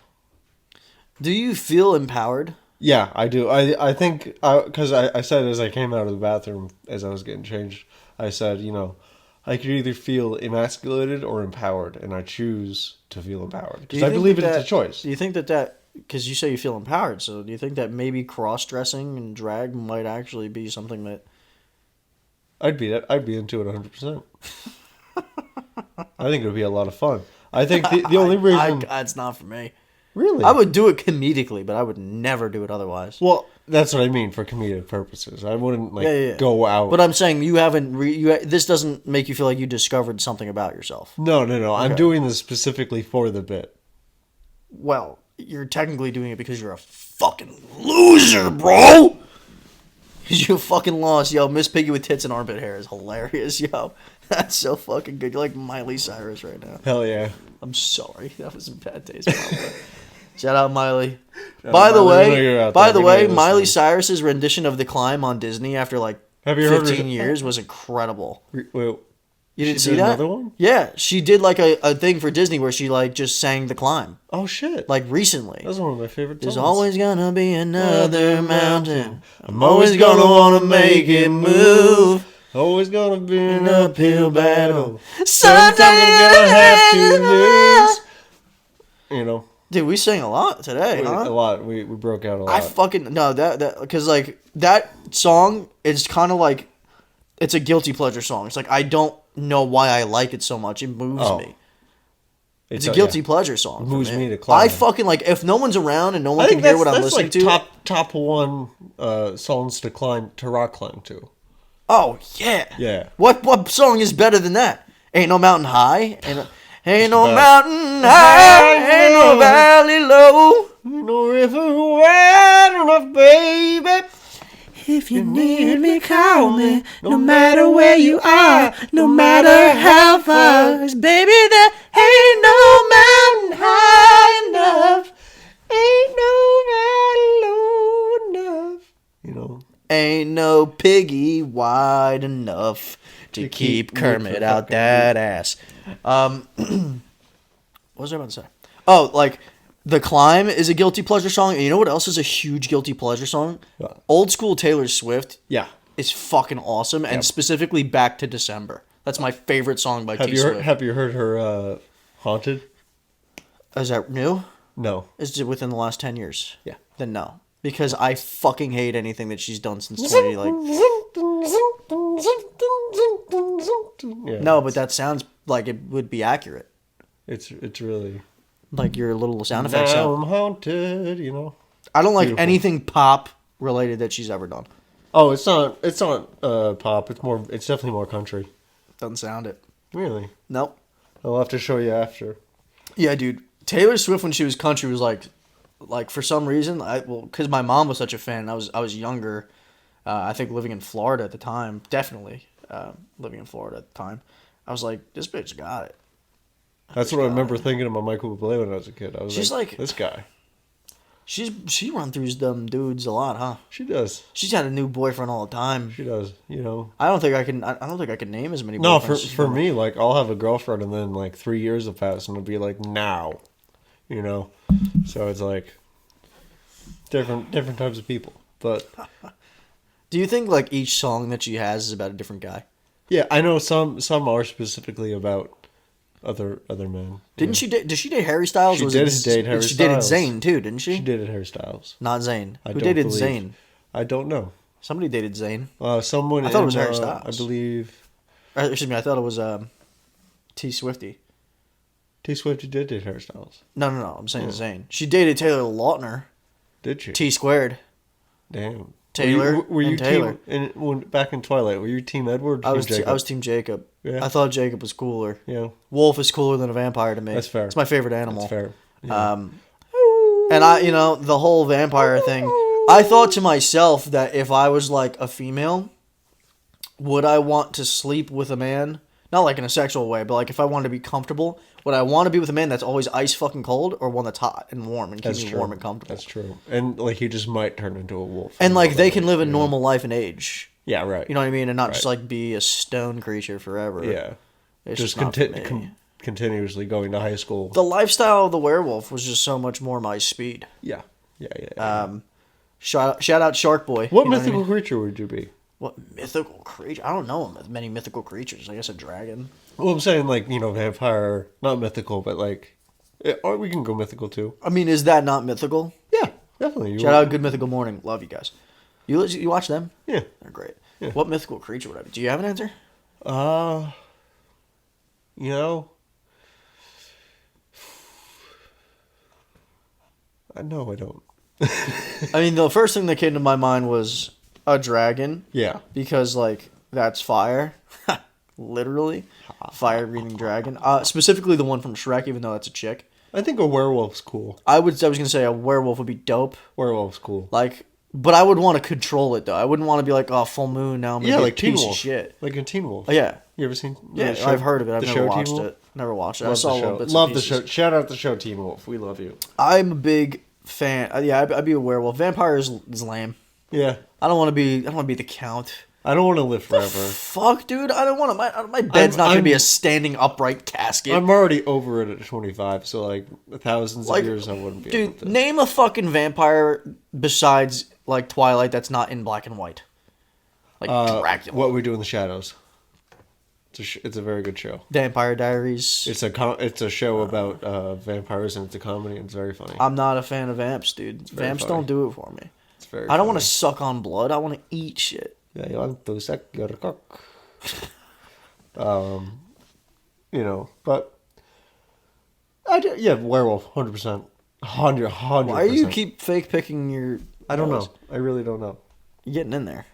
Do you feel empowered? Yeah, I do. I think, because I said as I came out of the bathroom, as I was getting changed, I said, I could either feel emasculated or empowered, and I choose to feel empowered. Do Because you I think believe that it's a choice. Do you think that because you say you feel empowered, so do you think that maybe cross-dressing and drag might actually be something that... I'd be into it 100%. I think it would be a lot of fun. I think the only reason... it's not for me. Really? I would do it comedically, but I would never do it otherwise. Well, that's what I mean for comedic purposes. I wouldn't, go out... But I'm saying you haven't... this doesn't make you feel like you discovered something about yourself. No. I'm Okay. doing this specifically for the bit. Well, you're technically doing it because you're a fucking loser, bro! You fucking lost. Yo, Miss Piggy with tits and armpit hair is hilarious, yo. That's so fucking good. You're like Miley Cyrus right now. Hell yeah. I'm sorry. That was in bad taste. Probably. Shout out Miley. Shout By out the Miley. I know you're out by there. the I know way, you're Miley listening. Cyrus's rendition of The Climb on Disney after like Have you heard 15 her- years was incredible. Wait, You didn't she see did that? another one? Yeah, she did like a thing for Disney where she like just sang The Climb oh shit. like recently. That's one of my favorite songs. There's always gonna be another mountain. I'm always gonna wanna make it move. Always gonna be an An uphill battle. Sometimes I'm gonna have to lose. Dude, we sang a lot today, A huh? lot. We broke out a lot. I fucking no that because like that song is kind of like it's a guilty pleasure song. It's like I don't know why I like it so much. It moves Oh. me. It's a guilty pleasure song. It for moves me to climb. I fucking like if no one's around and no one I can think hear what I'm that's listening like to. top one songs to rock climb to. Oh yeah. Yeah. What song is better than that? Ain't no mountain high. Ain't no best. mountain high. Ain't no valley low. No river wide enough, baby. If you need me, call me. No matter where you are, no matter how far. 'Cause baby, there ain't no mountain high enough. Ain't no valley low enough. Ain't no piggy wide enough to keep Kermit out that ass. What was I about to say? Oh, like, The Climb is a guilty pleasure song. And you know what else is a huge guilty pleasure song? What? Old school Taylor Swift Yeah. is fucking awesome. And specifically Back to December. That's my favorite song by T Swift. Have you heard her Haunted? Is that new? No. Is it within the last 10 years? Yeah. Then no. Because I fucking hate anything that she's done since 20, like... Yeah, No, but that sounds like it would be accurate. it's really. Like your little sound effects. Now I'm haunted, you know. I don't like Beautiful. anything pop related that she's ever done. Oh, it's not pop. It's definitely more country. Doesn't sound it. Really? Nope. I'll have to show you after. Yeah, dude. Taylor Swift when she was country was like for some reason, because my mom was such a fan. I was younger. I think living in Florida at the time, definitely living in Florida at the time. I was like, this bitch got it. That's what I remember thinking about Michael Bublé when I was a kid. I was She's like- this guy. She run through them dudes a lot, huh? She does. She's had a new boyfriend all the time. She does. You know. I don't think I can name as many. No, boyfriends. for me, like I'll have a girlfriend, and then like 3 years have passed, and it'll be like now, you know. So it's like different types of people. But Do you think like each song that she has is about a different guy? yeah, I know some are specifically about other men. Didn't she? Did she date Harry Styles? She Was did it- date Harry She dated Styles. Zayn too, didn't she? She dated hairstyles. Not Zayn. I Who don't dated believe- Zayn? I don't know. Somebody dated Zayn. Someone. I thought it in, was Harry I Styles. believe Excuse me. I thought it was T Swifty. T Swift did date hairstyles. No. I'm saying Zayn. She dated Taylor Lautner. Did she? T squared. Damn. Taylor Were you and Taylor. back in Twilight? Were you Team Edward? Or I team was Jacob? I was Team Jacob. Yeah. I thought Jacob was cooler. Yeah, Wolf is cooler than a vampire to me. That's fair. It's my favorite animal. that's fair. Yeah. And the whole vampire thing, I thought to myself that if I was like a female, would I want to sleep with a man? Not like in a sexual way, but like if I wanted to be comfortable, would I want to be with a man that's always ice fucking cold or one that's hot and warm and keep That's me true. warm and comfortable? That's true. And like he just might turn into a wolf. And like they can live a normal life and age. Yeah, right. You know what I mean? And not just Right. like be a stone creature forever. Yeah. It's Just just not for me. continuously going to high school. The lifestyle of the werewolf was just so much more my speed. Yeah. Shout out Shark Boy. What you know mythical I mean? creature would you be? What mythical creature? I don't know many mythical creatures. I guess a dragon. Well, I'm saying like vampire, not mythical, but like, or we can go mythical too. I mean, is that not mythical? Yeah, definitely. Shout out Good Mythical Morning. Love you guys. You watch them? Yeah. They're great. Yeah. What mythical creature would I be? Do you have an answer? You know, no, I don't. I mean, the first thing that came to my mind was a dragon. Yeah. Because, like, that's fire. Literally. Fire-breathing dragon. Specifically the one from Shrek, even though that's a chick. I think a werewolf's cool. I was going to say a werewolf would be dope. Werewolf's cool. Like, but I would want to control it, though. I wouldn't want to be like, oh, full moon, now I'm going to Yeah, be like a Teen piece Wolf. of shit. Like in Teen Wolf. Oh, yeah. You ever seen? Yeah, the show- I've heard of it. I've the never show watched Teen Wolf? it. Never watched it. I Love saw the a little show. bits Love and the pieces. show. Shout out the show Teen Wolf. We love you. I'm a big fan. I'd be a werewolf. Vampire is lame. Yeah. I don't want to be the count. I don't want to live forever. Fuck, dude. I don't want to. My bed's not gonna be a standing upright casket. I'm already over it at 25, so like thousands Like, of years I wouldn't be able Dude, to. name a fucking vampire besides like Twilight that's not in black and white. Like Dracula. What We Do in the Shadows. It's a very good show. Vampire Diaries. It's a show about vampires and it's a comedy and it's very funny. I'm not a fan of vamps, dude. very Vamps funny. don't do it for me. It's very. I don't want to funny. suck on blood. I want to eat shit. Yeah, you want to suck your cock. But yeah, werewolf, 100%, 100%. Why do you keep fake picking your? I don't know. I really don't know. You're getting in there.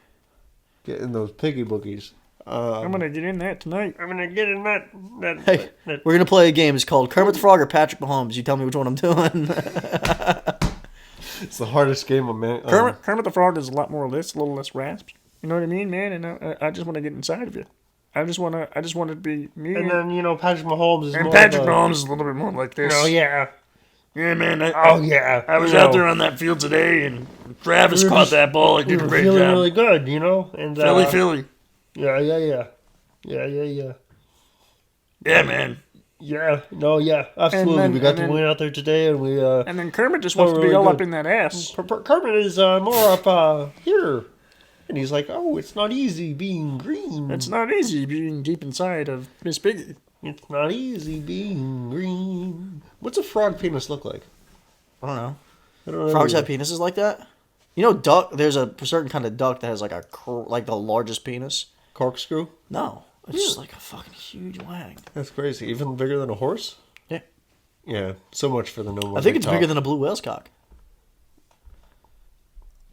Getting those piggy bookies. I'm gonna get in that tonight. I'm gonna get in that. Hey, we're gonna play a game. It's called Kermit the Frog or Patrick Mahomes. You tell me which one I'm doing. It's the hardest game of man. Kermit the Frog is a lot more this, a little less rasp. You know what I mean, man? And I just want to get inside of you. I just want to be me. And then Patrick Mahomes is and more Patrick of a- Mahomes is a little bit more like this. Oh yeah. Yeah, man. Oh yeah. I was out there on that field today, and Travis caught that ball and We did a were great feeling job. really good, you know. And Philly. Yeah. Yeah, man. Yeah, no, yeah, absolutely. then- We got and the then- win out there today, and we And then Kermit just wants to be really all good. up in that ass. Kermit is more up here, and he's like, "Oh, it's not easy being green. It's not easy being deep inside of Miss Piggy. It's not easy being green." What's a frog penis look like? I don't know. I don't know. Frogs have penises like that? You know, duck. There's a certain kind of duck that has like like the largest penis. Corkscrew. No, it's just like a fucking huge wang. That's crazy. Even bigger than a horse. Yeah, Yeah. So much for the no more. I think it's bigger than a blue whale's cock.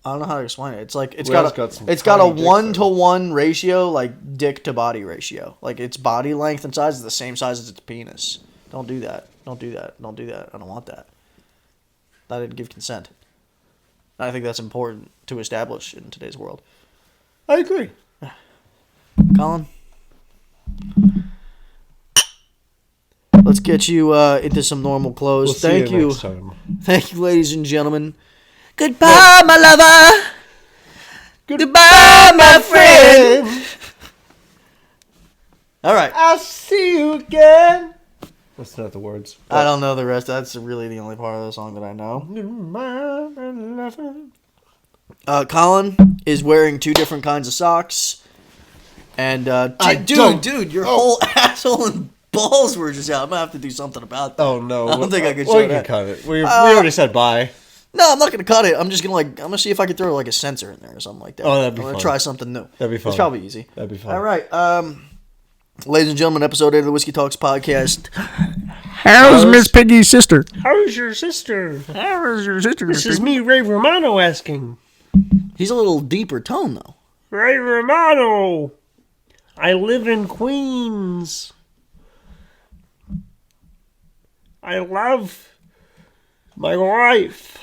I don't know how to explain it. It's like it's Whales got got some a 1 tiny to 1 ratio, like dick to body ratio. Like its body length and size is the same size as its penis. Don't do that. Don't do that. Don't do that. I don't want that. I didn't give consent. I think that's important to establish in today's world. I agree. Colin, let's get you into some normal clothes. We'll Thank see you you. next time. Thank you, ladies and gentlemen. Goodbye, my lover. Goodbye, my friend. All right. I'll see you again. That's not the words. I don't know the rest. That's really the only part of the song that I know. Colin is wearing 2 different kinds of socks. And, dude, your whole asshole and balls were just out. I'm going to have to do something about that. Oh no! I don't think I could We show can that. cut it. We already said bye. No, I'm not going to cut it. I'm just going to I'm going to see if I can throw like a sensor in there or something like that. Oh, that'd be I'm going fun. to try something new. That'd be fun. It's probably easy. That'd be fun. All right. Ladies and gentlemen, episode 8 of the Whiskey Talks podcast. How's Miss Piggy's sister? How's your sister? How's your sister? This is me, Ray Romano, asking. He's a little deeper tone, though. Ray Romano. I live in Queens. I love my wife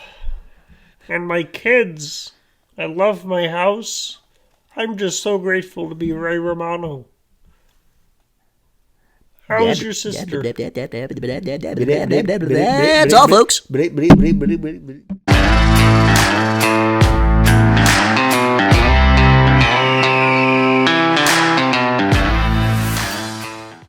and my kids. I love my house. I'm just so grateful to be Ray Romano. How's your sister? That's all, folks.